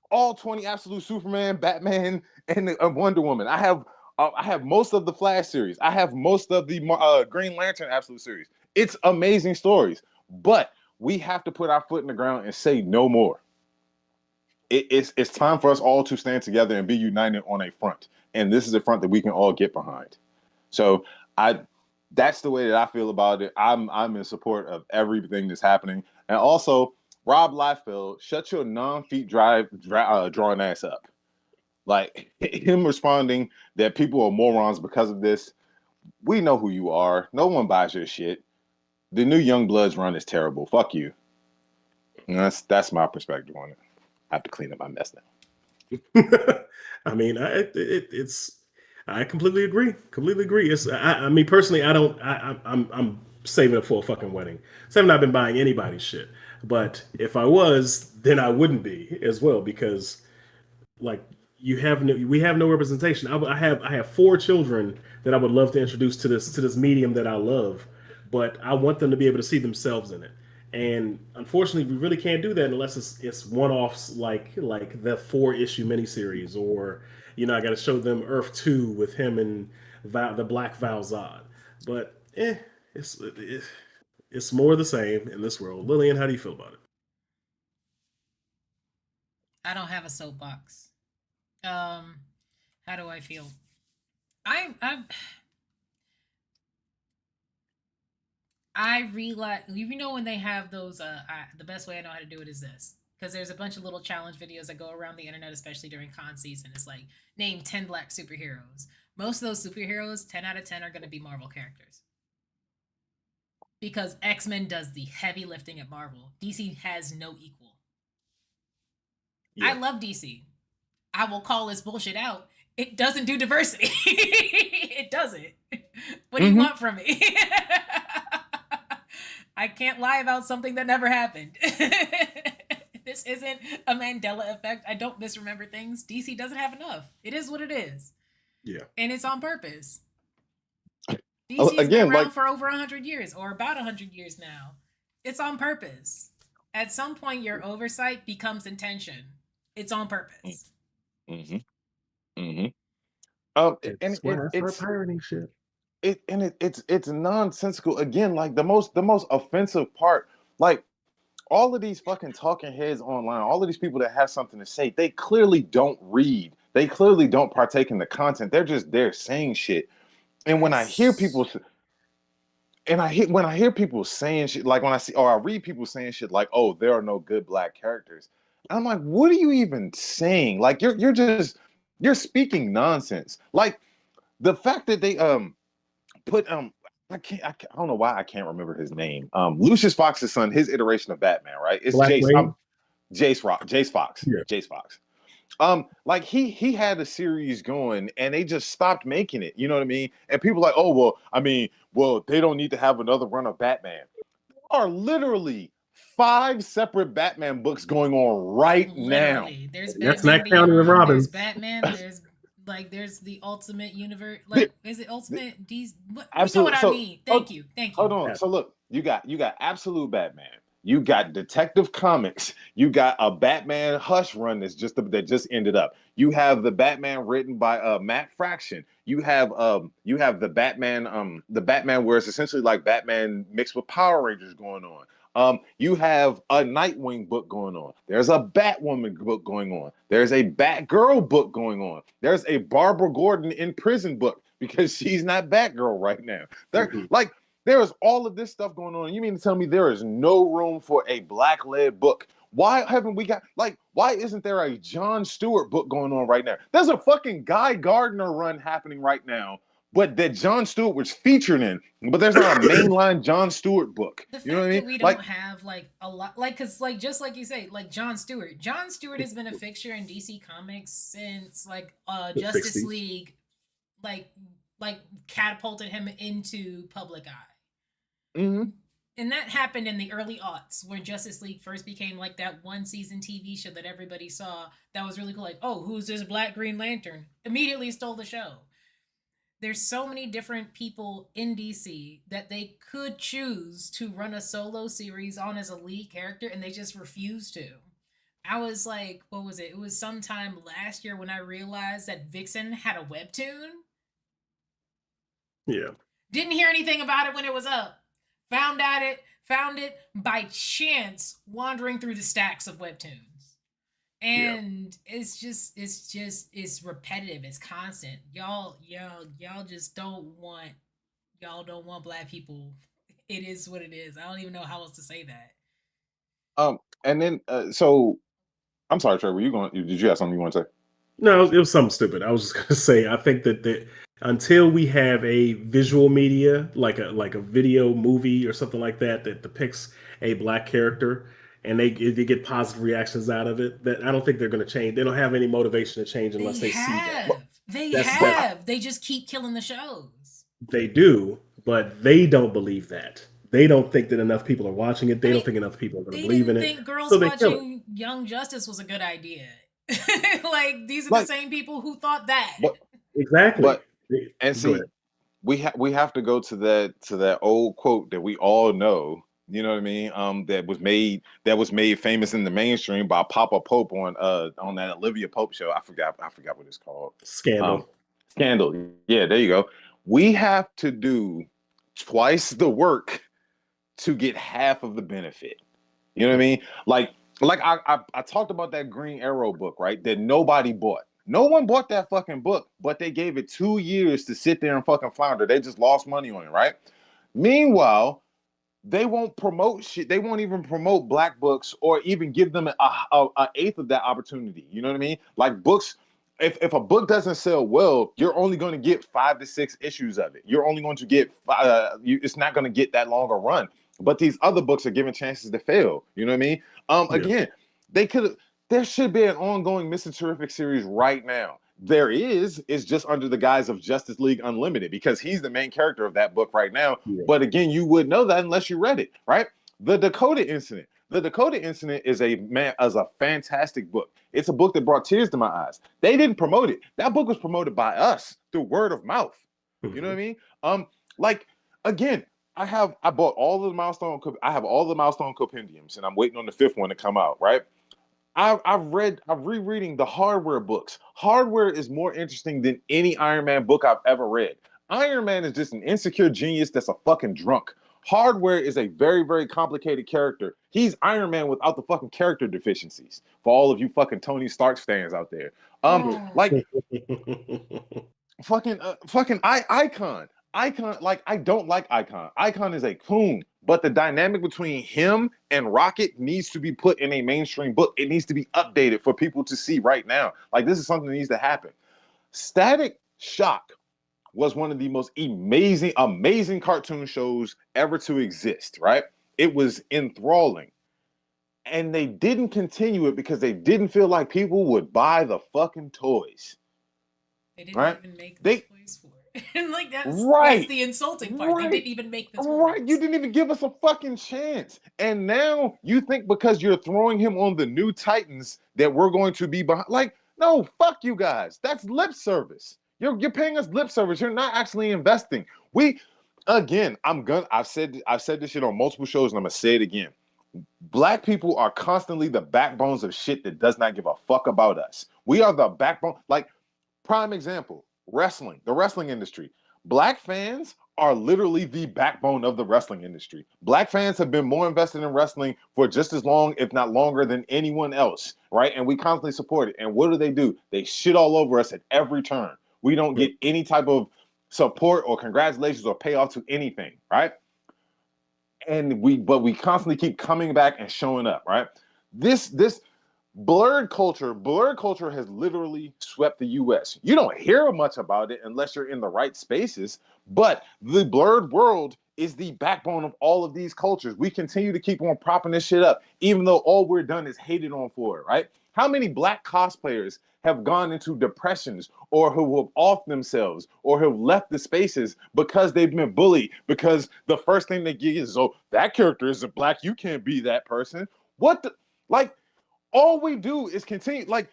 all 20 Absolute Superman, Batman, and Wonder Woman. I have most of the Flash series. I have most of the Green Lantern Absolute series. It's amazing stories, but we have to put our foot in the ground and say no more. It's time for us all to stand together and be united on a front, and this is a front that we can all get behind. So that's the way that I feel about it. I'm in support of everything that's happening, and also Rob Liefeld, shut your non-feet drawing ass up. Like him responding that people are morons because of this. We know who you are. No one buys your shit. The new Young Bloods run is terrible. Fuck you. And that's my perspective on it. I have to clean up my mess now. I mean, I completely agree. Completely agree. I mean, personally, I don't. I'm saving up for a fucking wedding. So I've not been buying anybody's shit. But if I was, then I wouldn't be as well because, like, we have no representation. I have 4 children that I would love to introduce to this medium that I love, but I want them to be able to see themselves in it. And unfortunately, we really can't do that unless it's one-offs like the 4-issue miniseries, or I got to show them Earth 2 with him and the Black Val Zod. But it's more the same in this world. Lillian, how do you feel about it? I don't have a soapbox. Um, how do I feel? I I realize, when they have those. The best way I know how to do it is this, because there's a bunch of little challenge videos that go around the internet, especially during con season. It's like, name 10 black superheroes. Most of those superheroes, 10 out of 10, are going to be Marvel characters, because X-Men does the heavy lifting at Marvel. DC has no equal. Yeah. I love DC. I will call this bullshit out. It doesn't do diversity. It doesn't. What do you want from me? I can't lie about something that never happened. This isn't a Mandela effect. I don't misremember things. DC doesn't have enough. It is what it is. Yeah. And it's on purpose. DC's been around for over 100 years, or about 100 years now. It's on purpose. At some point, your oversight becomes intention. It's on purpose. Mm-hmm. Mm-hmm. It's pirating shit. It's nonsensical. Again, like the most offensive part, like all of these fucking talking heads online, all of these people that have something to say, they clearly don't read. They clearly don't partake in the content. They're just there saying shit. And when I hear people, when I hear people saying shit, like when I see or I read people saying shit like, "Oh, there are no good black characters," I'm like, "What are you even saying? Like you're speaking nonsense." Like the fact that they put I don't know why I can't remember his name. Lucius Fox's son, his iteration of Batman, right? It's Jace Fox. Yeah. Jace Fox. Like he had a series going and they just stopped making it. You know what I mean? And people are like, oh well, they don't need to have another run of Batman. There are literally 5 separate Batman books going on right now. There's That's Batman not counting the Robin. There's Batman. There's the Ultimate Universe. Like, is it Ultimate? You know what I mean? Thank you. Hold on. So look, you got Absolute Batman. You got Detective Comics. You got a Batman Hush run that just ended up. You have the Batman written by Matt Fraction. You have the Batman where it's essentially like Batman mixed with Power Rangers going on. You have a Nightwing book going on. There's a Batwoman book going on. There's a Batgirl book going on. There's a Barbara Gordon in prison book because she's not Batgirl right now. There is all of this stuff going on. You mean to tell me there is no room for a black-led book? Why haven't we got why isn't there a Jon Stewart book going on right now? There's a fucking Guy Gardner run happening right now, but that Jon Stewart was featured in, but there's not a mainline Jon Stewart book. You know what I mean? We don't have a lot, because just like you say, like Jon Stewart. Jon Stewart has been a fixture in DC Comics since Justice 60s. League, like catapulted him into public eye. Mm-hmm. And that happened in the early aughts, where Justice League first became like that one season TV show that everybody saw that was really cool. Like, oh, who's this Black Green Lantern? Immediately stole the show. There's so many different people in DC that they could choose to run a solo series on as a lead character, and they just refuse to. I was like, what was it? It was sometime last year when I realized that Vixen had a webtoon. Yeah. Didn't hear anything about it when it was up. Found it by chance wandering through the stacks of webtoons. Yeah. And it's repetitive, it's constant. Y'all just don't want black people. It is what it is. I don't even know how else to say that. And then so I'm sorry, Trey. Were you going? Did you have something you want to say? No, it was something stupid. I was just gonna say, I think that until we have a visual media, like a video movie or something like that, that depicts a black character and they get positive reactions out of it, that I don't think they're gonna change. They don't have any motivation to change unless They they see that. have. They That's have. They just keep killing the shows. they do, but they don't believe that. They don't think that enough people are watching it. I They don't mean, think enough people are going to they believe in didn't it, think girls so they kill it. watching Young Justice was a good idea. Like these are the Like, same people who thought that. but Exactly. but and Go see, ahead. we have to go to that old quote that we all know. You know what I mean? That was made famous in the mainstream by Papa Pope on that Olivia Pope show. I forgot what it's called. Um, Scandal. Scandal. Yeah, there you go. We have to do twice the work to get half of the benefit. You know what I mean? Like I talked about that Green Arrow book, right? That nobody bought. No one bought that fucking book, but they gave it 2 years to sit there and fucking flounder. They just lost money on it, right? Meanwhile, they won't promote shit. They won't even promote black books or even give them a eighth of that opportunity. You know what I mean? Like books, if a book doesn't sell well, you're only going to get 5 to 6 issues of it. You're only going to get it's not going to get that long a run. But these other books are given chances to fail. You know what I mean? Yeah. Again, they could. There should be an ongoing Mr. Terrific series right now. There is just under the guise of Justice League Unlimited because he's the main character of that book right now. Yeah. But again, you would know that unless you read it, right? The Dakota Incident. The Dakota Incident is a fantastic book. It's a book that brought tears to my eyes. They didn't promote it. That book was promoted by us through word of mouth. You know what I mean? Like again, I bought all of the milestone. I have all the milestone compendiums, and I'm waiting on the fifth one to come out. Right? I'm rereading the Hardware books. Hardware is more interesting than any Iron Man book I've ever read. Iron Man is just an insecure genius that's a fucking drunk. Hardware is a very, very complicated character. He's Iron Man without the fucking character deficiencies. For all of you fucking Tony Stark fans out there, like Icon. Icon, like I don't like Icon. Icon is a coon, but the dynamic between him and Rocket needs to be put in a mainstream book. It needs to be updated for people to see right now. Like this is something that needs to happen. Static Shock was one of the most amazing cartoon shows ever to exist, right? It was enthralling. And they didn't continue it because they didn't feel like people would buy the fucking toys. They didn't Right? even make the toys for it. And like that's Right. the insulting part. They didn't even make the toys. Right. You didn't even give us a fucking chance. And now you think because you're throwing him on the new Titans that we're going to be behind. Like, no, fuck you guys. That's lip service. You're paying us lip service. You're not actually investing. I've said this shit on multiple shows and I'm gonna say it again. Black people are constantly the backbones of shit that does not give a fuck about us. We are the backbone. Like, prime example, wrestling, the wrestling industry. Black fans are literally the backbone of the wrestling industry. Black fans have been more invested in wrestling for just as long, if not longer, than anyone else, right? And we constantly support it. And what do? They shit all over us at every turn. We don't get any type of support or congratulations or payoff to anything, right? But we constantly keep coming back and showing up, right? This blurred culture has literally swept the US. You don't hear much about it unless you're in the right spaces, but the blurred world is the backbone of all of these cultures. We continue to keep on propping this shit up, even though all we're done is hated on for it, right? How many black cosplayers have gone into depressions or who have off themselves or have left the spaces because they've been bullied because the first thing they get is, oh, that character isn't black, you can't be that person. What the, like, all we do is continue. Like,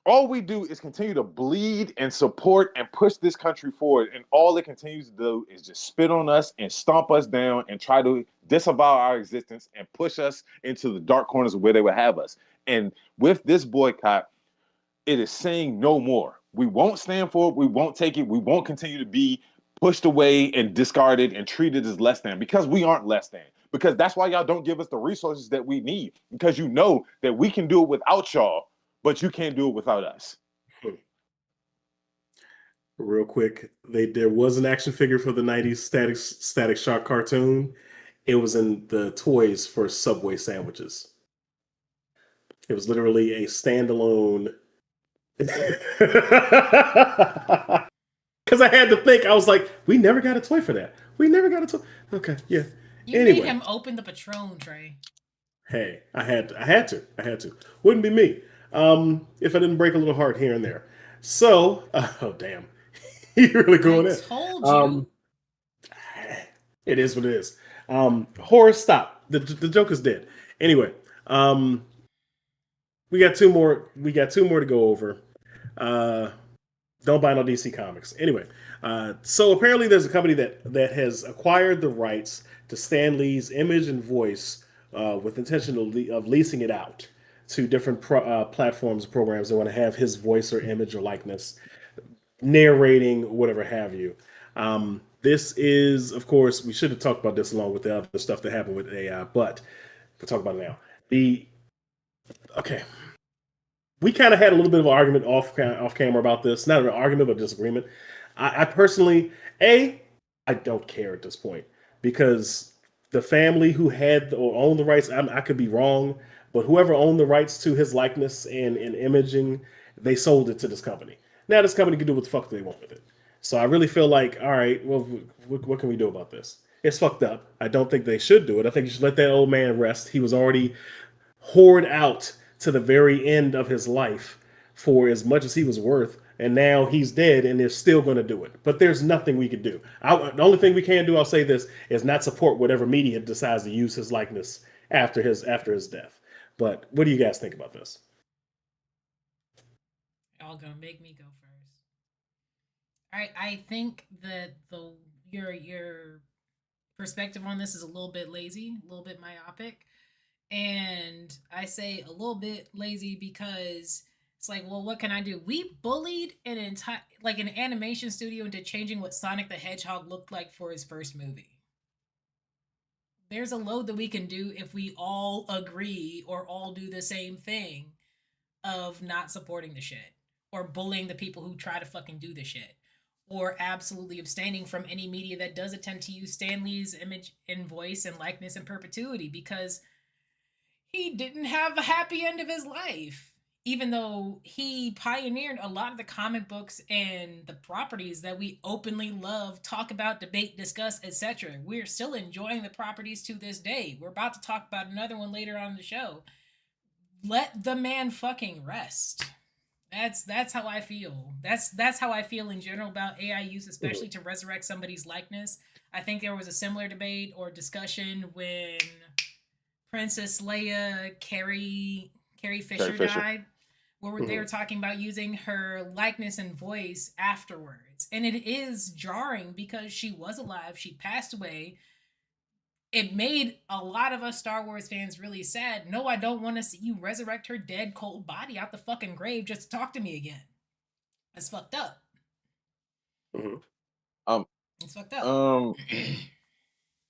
all we do is continue to bleed and support and push this country forward. And all it continues to do is just spit on us and stomp us down and try to disavow our existence and push us into the dark corners of where they would have us. And with this boycott, it is saying no more. We won't stand for it. We won't take it. We won't continue to be pushed away and discarded and treated as less than, because we aren't less than. Because that's why y'all don't give us the resources that we need, because you know that we can do it without y'all, but you can't do it without us. Real quick, there was an action figure for the '90s Static Shock cartoon. It was in the toys for Subway sandwiches. It was literally a standalone. Because I had to think, I was like, we never got a toy for that. We never got a toy. Okay, yeah. You Anyway. made him open the Patron, Trey. Hey, I had to. Wouldn't be me. If I didn't break a little heart here and there. So, oh damn, you're really going in. I told you. It is what it is. Horror, stop. The joke is dead. Anyway, we got two more. We got two more to go over. Don't buy no DC Comics. Anyway, so apparently there's a company that has acquired the rights to Stan Lee's image and voice with intention of leasing it out to different platforms and programs that want to have his voice or image or likeness narrating, whatever have you. This is, of course, we should have talked about this along with the other stuff that happened with AI, but we'll talk about it now. Okay. We kind of had a little bit of an argument off camera about this. Not an argument, but a disagreement. I personally, I don't care at this point, because the family who had or owned the rights, I could be wrong, but whoever owned the rights to his likeness and imaging, they sold it to this company. Now this company can do what the fuck they want with it. So I really feel like, all right, well, what can we do about this? It's fucked up. I don't think they should do it. I think you should let that old man rest. He was already hoard out to the very end of his life for as much as he was worth, and now he's dead and they're still going to do it. But there's nothing we can do. The only thing we can do, I'll say this, is not support whatever media decides to use his likeness after his death. But what do you guys think about this? Y'all gonna make me go first. I think that your perspective on this is a little bit lazy, a little bit myopic. And I say a little bit lazy because it's like, well, what can I do? We bullied an animation studio into changing what Sonic the Hedgehog looked like for his first movie. There's a load that we can do if we all agree or all do the same thing of not supporting the shit or bullying the people who try to fucking do the shit, or absolutely abstaining from any media that does attempt to use Stan Lee's image and voice and likeness in perpetuity, because he didn't have a happy end of his life. Even though he pioneered a lot of the comic books and the properties that we openly love, talk about, debate, discuss, etc. We're still enjoying the properties to this day. We're about to talk about another one later on in the show. Let the man fucking rest. That's how I feel. That's how I feel in general about AI use, especially to resurrect somebody's likeness. I think there was a similar debate or discussion when Princess Leia, Carrie Fisher died, where they were talking about using her likeness and voice afterwards. And it is jarring because she was alive, she passed away. It made a lot of us Star Wars fans really sad. No, I don't want to see you resurrect her dead, cold body out the fucking grave just to talk to me again. That's fucked up. It's fucked up.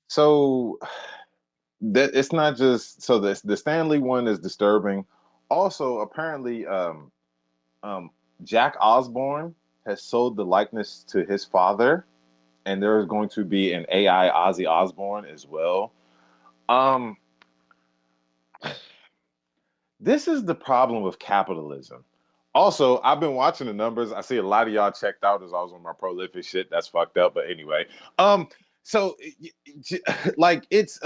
So that it's not just so the Stan Lee one is disturbing. Also, apparently, Jack Osborne has sold the likeness to his father, and there is going to be an AI Ozzy Osbourne as well. This is the problem with capitalism. Also, I've been watching the numbers. I see a lot of y'all checked out as I was on my prolific shit. That's fucked up. But anyway, so like it's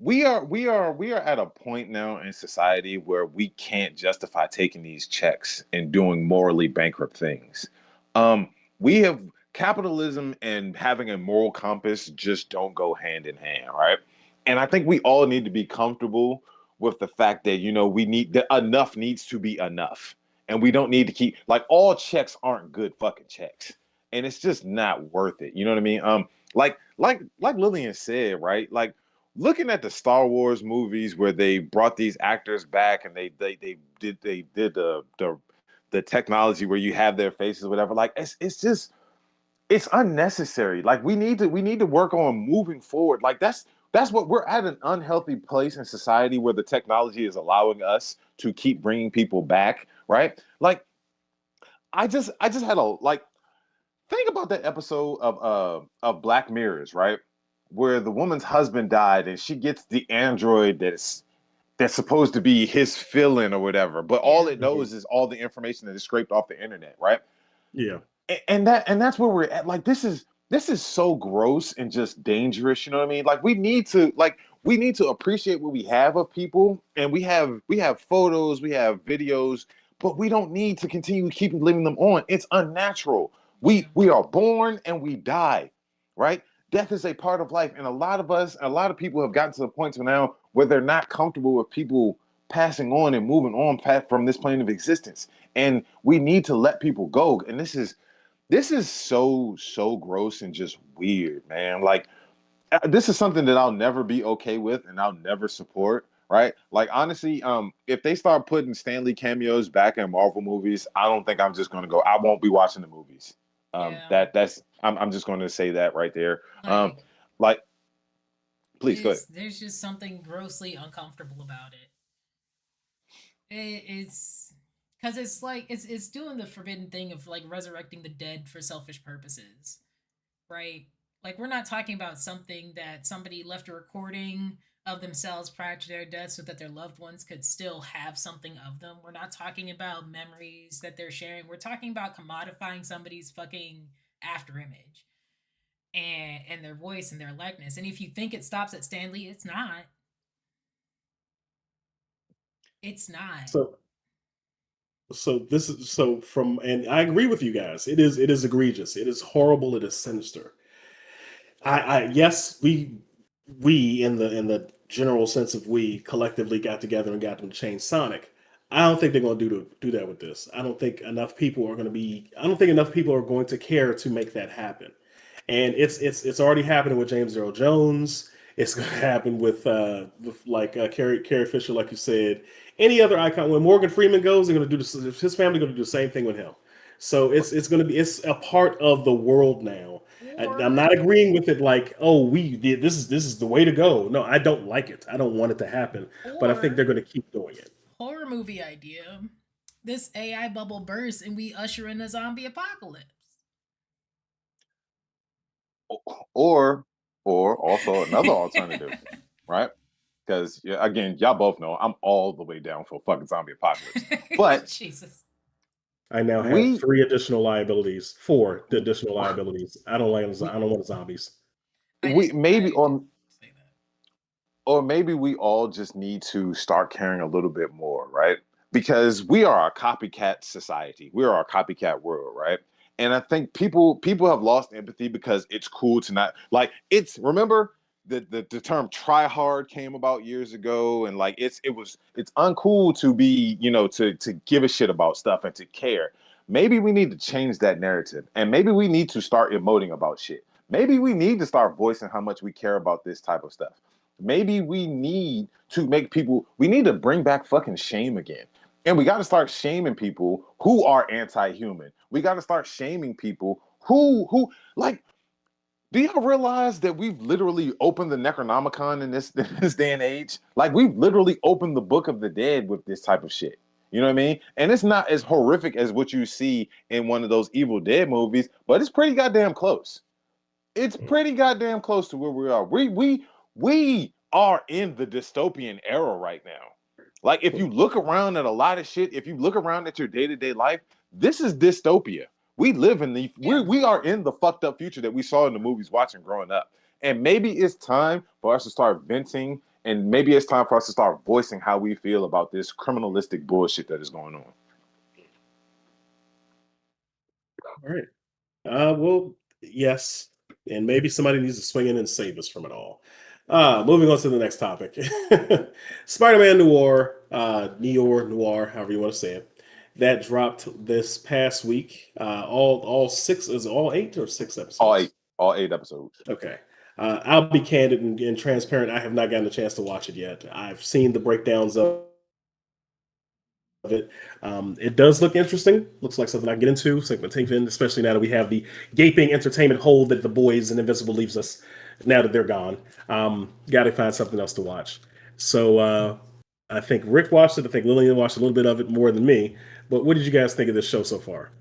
we are at a point now in society where we can't justify taking these checks and doing morally bankrupt things. We have capitalism and having a moral compass just don't go hand in hand, right? And I think we all need to be comfortable with the fact that, you know, we need the enough needs to be enough. And we don't need to keep like all checks aren't good fucking checks. And it's just not worth it. You know what I mean? Like Lillian said, right? Like looking at the Star Wars movies where they brought these actors back and they did the technology where you have their faces, or whatever. Like it's just it's unnecessary. Like we need to work on moving forward. Like that's what we're at, an unhealthy place in society where the technology is allowing us to keep bringing people back, right? Like I just had a like think about that episode of Black Mirrors, right? Where the woman's husband died and she gets the android that's supposed to be his fill-in or whatever, but all Yeah. it knows is all the information that is scraped off the internet, right? Yeah. And that's where we're at. Like this is so gross and just dangerous. You know what I mean? Like we need to appreciate what we have of people, and we have photos, we have videos, but we don't need to continue to keep living them on. It's unnatural. Yeah. We are born and we die, right? Death is a part of life, and a lot of people have gotten to the point to now where they're not comfortable with people passing on and moving on from this plane of existence, and we need to let people go. And this is so gross and just weird, man. Like this is something that I'll never be okay with and I'll never support, right? Like honestly, if they start putting Stanley cameos back in Marvel movies, I don't think I'm just gonna go. I won't be watching the movies. Yeah. I'm just going to say that right there. Like Like please go ahead. there's just something grossly uncomfortable about it. It's because it's like it's doing the forbidden thing of like resurrecting the dead for selfish purposes, right? Like we're not talking about something that somebody left a recording of themselves prior to their death so that their loved ones could still have something of them. We're not talking about memories that they're sharing. We're talking about commodifying somebody's fucking after image and their voice and their likeness. And if you think it stops at Stanley, it's not. It's not. So this is so from, and I agree with you guys. It is egregious. It is horrible. It is sinister. I yes, we in the general sense of we collectively got together and got them to change Sonic. I don't think they're going to do that with this. I don't think enough people are going to be. I don't think enough people are going to care to make that happen. And it's already happening with James Earl Jones. It's going to happen with like Carrie Fisher, like you said. Any other icon when Morgan Freeman goes, they're going to do this. His family going to do the same thing with him. So it's going to be it's a part of the world now. I'm Or not agreeing with it like, oh, we did this is the way to go. No, I don't like it. I don't want it to happen. But I think they're or going to keep doing it. horror movie idea. This AI bubble bursts and we usher in a zombie apocalypse. Or also another alternative, right? Because yeah, again, y'all both know I'm all the way down for fucking zombie apocalypse. But Jesus. I now have we three additional liabilities, four additional liabilities. I we don't want zombies. I we didn't maybe I didn't say that. or maybe we all just need to start caring a little bit more, right? Because we are a copycat society. We are a copycat world, right? And I think people have lost empathy because it's cool to not like it's remember the term try hard came about years ago, and like it's uncool to be, to give a shit about stuff and to care. Maybe we need to change that narrative, and maybe we need to start emoting about shit. Maybe we need to start voicing how much we care about this type of stuff. Maybe we need to bring back fucking shame again. And we got to start shaming people who are anti-human. We got to start shaming people who like. Do y'all realize that we've literally opened the Necronomicon in this day and age? Like we've literally opened the Book of the Dead with this type of shit. You know what I mean? And it's not as horrific as what you see in one of those Evil Dead movies, but it's pretty goddamn close. It's pretty goddamn close to where we are. We are in the dystopian era right now. Like if you look around at a lot of shit, if you look around at your day-to-day life, this is dystopia. We live in the Yeah. we are in the fucked up future that we saw in the movies watching growing up. And maybe it's time for us to start venting, and maybe it's time for us to start voicing how we feel about this criminalistic bullshit that is going on. All right. Well, yes, and maybe somebody needs to swing in and save us from it all. Moving on to the next topic. Spider-Man Noir, Noir, however you want to say it, that dropped this past week. All six is it all 8 or 6 All episodes? eight, all 8 episodes. Okay. I'll be candid and transparent. I have not gotten a chance to watch it yet. I've seen the breakdowns of it. It does look interesting. Looks like something I can get into, something to take in, especially now that we have the gaping entertainment hole that the boys and Invincible leaves us now that they're gone. Got to find something else to watch. So I think Rick watched it. I think Lillian watched a little bit of it more than me. But what did you guys think of this show so far?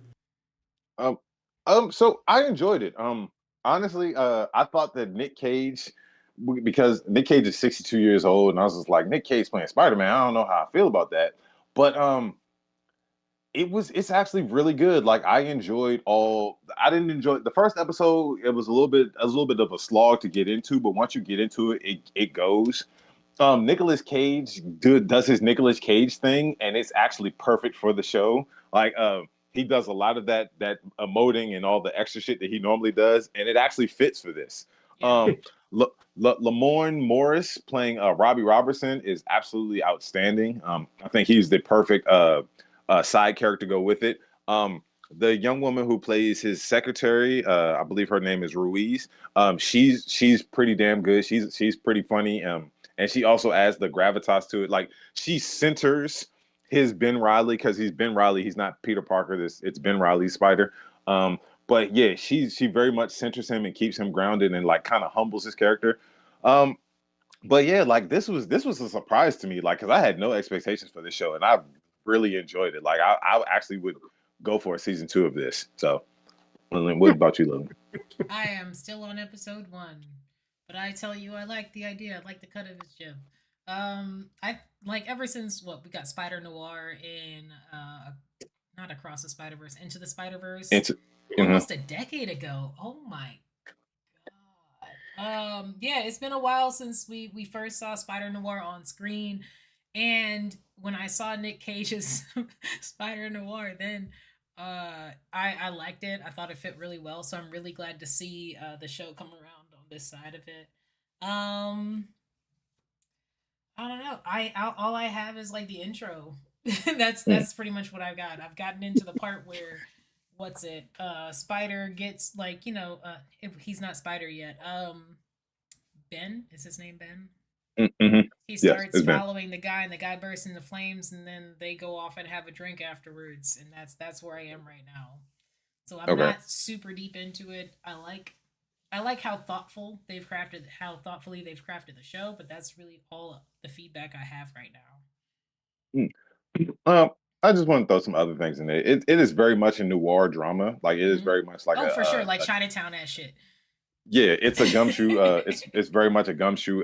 Um, so I enjoyed it. Honestly, I thought that Nick Cage, because Nick Cage is 62 years old, and I was just like, Nick Cage playing Spider-Man. I don't know how I feel about that, but it's actually really good. Like I enjoyed all. I didn't enjoy the first episode. It was a little bit of a slog to get into, but once you get into it, it goes. Nicolas Cage does his Nicolas Cage thing, and it's actually perfect for the show. Like he does a lot of that emoting and all the extra shit that he normally does, and it actually fits for this. Yeah. Lamorne Morris playing Robbie Robertson is absolutely outstanding. I think he's the perfect side character to go with it. The young woman who plays his secretary, I believe her name is Ruiz. She's pretty damn good. She's pretty funny. And she also adds the gravitas to it. Like she centers his Ben Riley because he's Ben Riley. He's not Peter Parker. It's Ben Riley's Spider. But yeah, she very much centers him and keeps him grounded and like kind of humbles his character. Um, but yeah, like this was a surprise to me, like because I had no expectations for this show and I really enjoyed it. Like I actually would go for a season 2 of this. So, Lillian, what about you, Lillian? I am still on episode 1, but I tell you, I like the idea. I like the cut of his jib. I like ever since what we got Spider Noir in not Across the Spider Verse, Into the Spider Verse, Into, mhm. almost a decade ago. Oh my god. Yeah, it's been a while since we first saw Spider Noir on screen, and when I saw Nick Cage's Spider Noir, then I liked it. I thought it fit really well, so I'm really glad to see the show come around on this side of it. Um, I don't know. All I have is like the intro. That's pretty much what I've got. I've gotten into the part where what's it? Spider gets like if he's not Spider yet. Ben is his name Ben. Mm-hmm. He Yes, starts it's been following the guy, and the guy bursts into flames, and then they go off and have a drink afterwards, and that's where I am right now. So I'm okay. not super deep into it. I like how thoughtfully they've crafted the show, but that's really all the feedback I have right now. Mm. I just want to throw some other things in there. It is very much a noir drama. Like it is Hmm. very much like Oh, for sure, like a Chinatown ass shit. yeah. It's a gumshoe. It's very much a gumshoe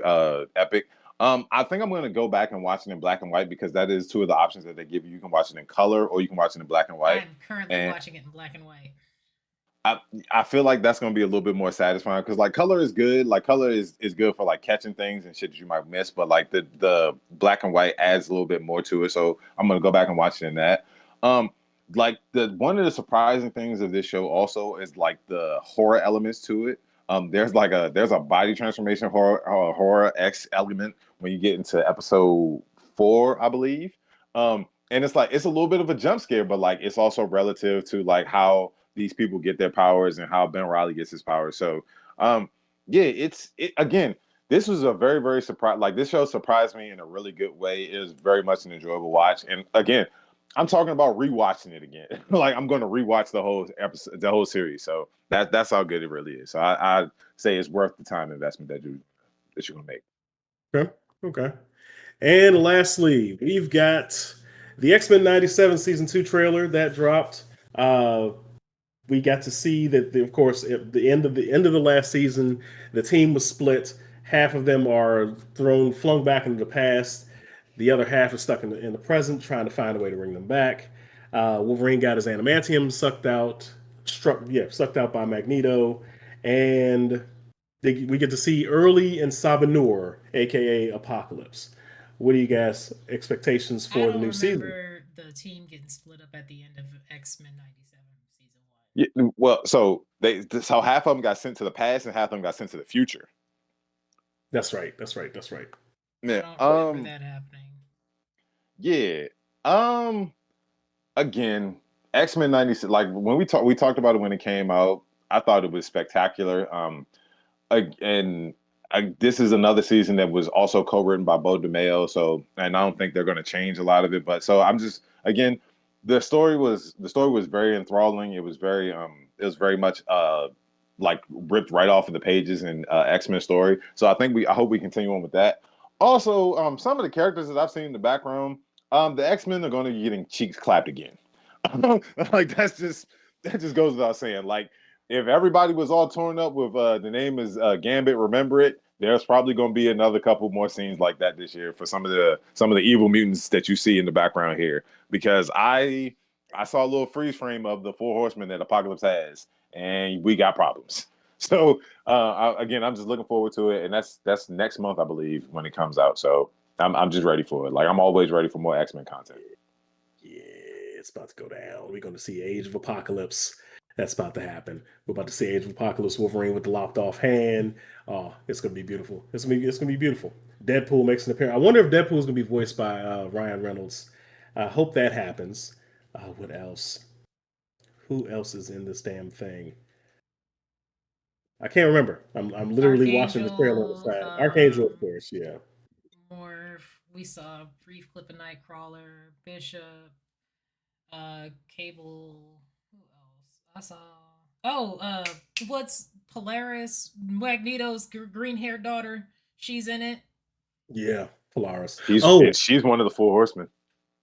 epic. I think I'm gonna go back and watch it in black and white because that is two of the options that they give you. You can watch it in color or you can watch it in black and white. I'm currently And watching it in black and white. I I feel like that's gonna be a little bit more satisfying because like color is good. Like color is good for like catching things and shit that you might miss, but like the black and white adds a little bit more to it. So I'm gonna go back and watch it in that. Um, like the one of the surprising things of this show also is like the horror elements to it. There's a body transformation horror X element when you get into episode 4, I believe. And it's like it's a little bit of a jump scare, but like it's also relative to like how these people get their powers and how Ben Riley gets his powers. So, yeah, it again. This was a very very surprise. Like this show surprised me in a really good way. It was very much an enjoyable watch. And again, I'm talking about rewatching it again. Like I'm going to rewatch the whole episode, the whole series. So that's how good it really is. So I say it's worth the time investment that you're gonna make. Okay. Okay. And lastly, we've got the X-Men 97 season 2 trailer that dropped. Uh, we got to see that, of course, at the end of the last season, the team was split. Half of them are flung back into the past. The other half is stuck in the present, trying to find a way to bring them back. Wolverine got his adamantium sucked out by Magneto, and we get to see early in Sabanur, aka Apocalypse. What are you guys' expectations I for the don't new season? remember the team getting split up at the end of X-Men 97 season 1. Yeah, well, so half of them got sent to the past and half of them got sent to the future. That's right. That's right. That's right. I Yeah. don't remember that happening. Yeah. Again, X-Men 96, like when we talked about it when it came out, I thought it was spectacular. And this is another season that was also co-written by Bo DeMayo, so and I don't think they're going to change a lot of it, but so I'm just again the story was very enthralling. It was very much like ripped right off of the pages in X-Men story. So I hope we continue on with that. Also, some of the characters that I've seen in the background, the X-Men are going to be getting cheeks clapped again. Like that just goes without saying. Like if everybody was all torn up with the name is Gambit, remember it. There's probably going to be another couple more scenes like that this year for some of the evil mutants that you see in the background here. Because I saw a little freeze frame of the four horsemen that Apocalypse has, and we got problems. So again, I'm just looking forward to it, and that's next month, I believe, when it comes out. So I'm just ready for it. Like I'm always ready for more X-Men content. Yeah, it's about to go down. We're going to see Age of Apocalypse. That's about to happen. We're about to see Age of Apocalypse Wolverine with the lopped off hand. Oh, it's gonna be beautiful. It's gonna be beautiful. Deadpool makes an appearance. I wonder if Deadpool is gonna be voiced by Ryan Reynolds. I hope that happens. What else? Who else is in this damn thing? I can't remember. I'm literally watching the trailer on the Archangel, side. Archangel, of course. Yeah. Morph. We saw a brief clip of Nightcrawler, Bishop, Cable. Who else? I saw. Oh, what's Polaris? Magneto's green haired daughter. She's in it. Yeah. Polaris. She's Oh, she's one of the four horsemen.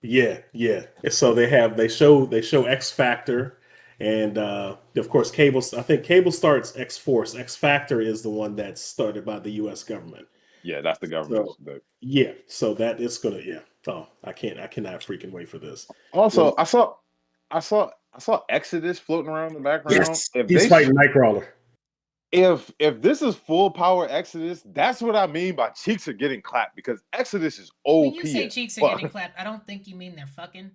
yeah, yeah. And so they show X Factor, and of course Cable. I think Cable starts X Force. X Factor is the one that's started by the U.S. government. Yeah, that's the government's. So yeah, so that it's gonna yeah. Oh, I cannot freaking wait for this. Well, Also, I saw Exodus floating around in the background. yes, he's fighting Nightcrawler. If this is full power Exodus, that's what I mean by cheeks are getting clapped because Exodus is When OP you say as cheeks are getting fuck. clapped, I don't think you mean they're fucking.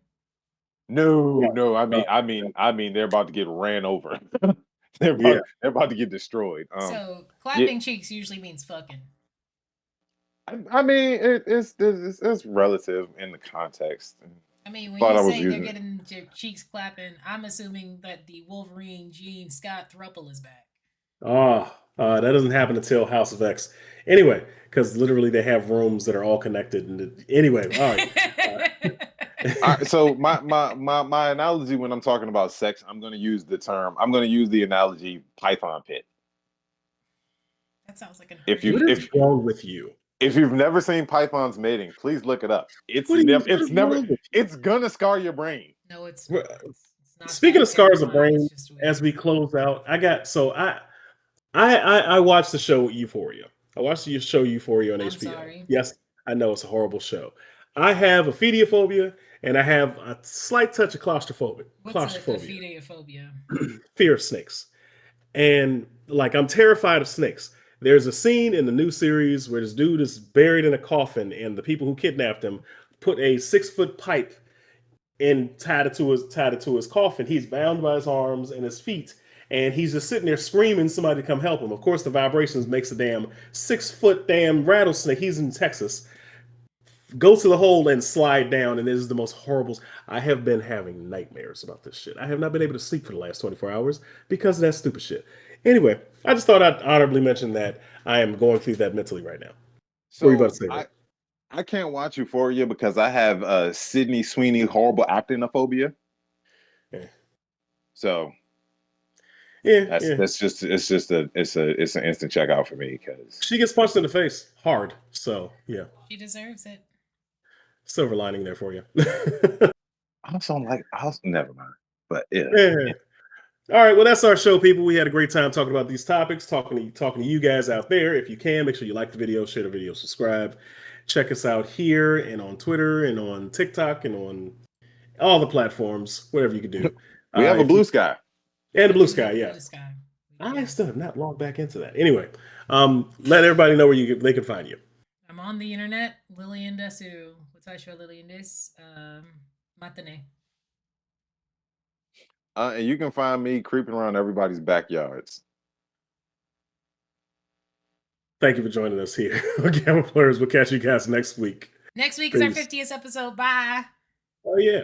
No, Yeah, no, I uh, mean, they're about to get ran over. yeah. They're about to get destroyed. So Yeah, clapping cheeks usually means fucking. I mean, it's relative in the context. I mean, when Thought you I was say they're using it. getting their cheeks clapping, I'm assuming that the Wolverine Gene Scott thruple is back. That doesn't happen until House of X. Anyway, because literally they have rooms that are all connected. And anyway, all right. All right, so my analogy when I'm talking about sex, I'm going to use the analogy Python pit. That sounds like an If What you orgy. is wrong with you? if you've never seen pythons mating, please look it up. What is wrong with It's gonna scar your brain. No, it's you? not. It's not Speaking that of scars of terrifying. It's brain, just as weird. we close out, I watched the show Euphoria. I watched the show Euphoria on I'm HBO. sorry. Yes, I know it's a horrible show. I have a phobia and I have a slight touch of What's a claustrophobia, phobia? fear of snakes. And like I'm terrified of snakes. There's a scene in the new series where this dude is buried in a coffin, and the people who kidnapped him put a 6 foot pipe and tied it to his coffin. He's bound by his arms and his feet, and he's just sitting there screaming somebody to come help him. Of course, the vibrations makes a damn 6 foot damn rattlesnake. He's in Texas. Go to the hole and slide down, and it is the most horrible. I have been having nightmares about this shit. I have not been able to sleep for the last 24 hours because of that stupid shit. Anyway, I just thought I'd honorably mention that I am going through that mentally right now. What were you about to So say there? I can't watch Euphoria because I have Sydney Sweeney horrible actinophobia. Yeah, So yeah, yeah. it's an instant checkout for me because She gets punched in the face hard. So yeah, She deserves it. silver lining there for you. I also never mind. But yeah. Yeah. All right, well, that's our show, people. We had a great time talking about these topics, talking to you guys out there. If you can, make sure you like the video, share the video, subscribe. Check us out here and on Twitter and on TikTok and on all the platforms, whatever you can do. We have a If you, blue sky. and the We blue do sky, have yeah. Blue Sky. I Yeah. still have not logged back into that. Anyway, let everybody know where they can find you. I'm on the internet. Lillian Desu. What's I show Lillian Des? Matane. And you can find me creeping around everybody's backyards. Thank you for joining us here on Gamma Blerds. We'll catch you guys next week. Next week is our Peace. 50th episode. Bye. Oh, yeah.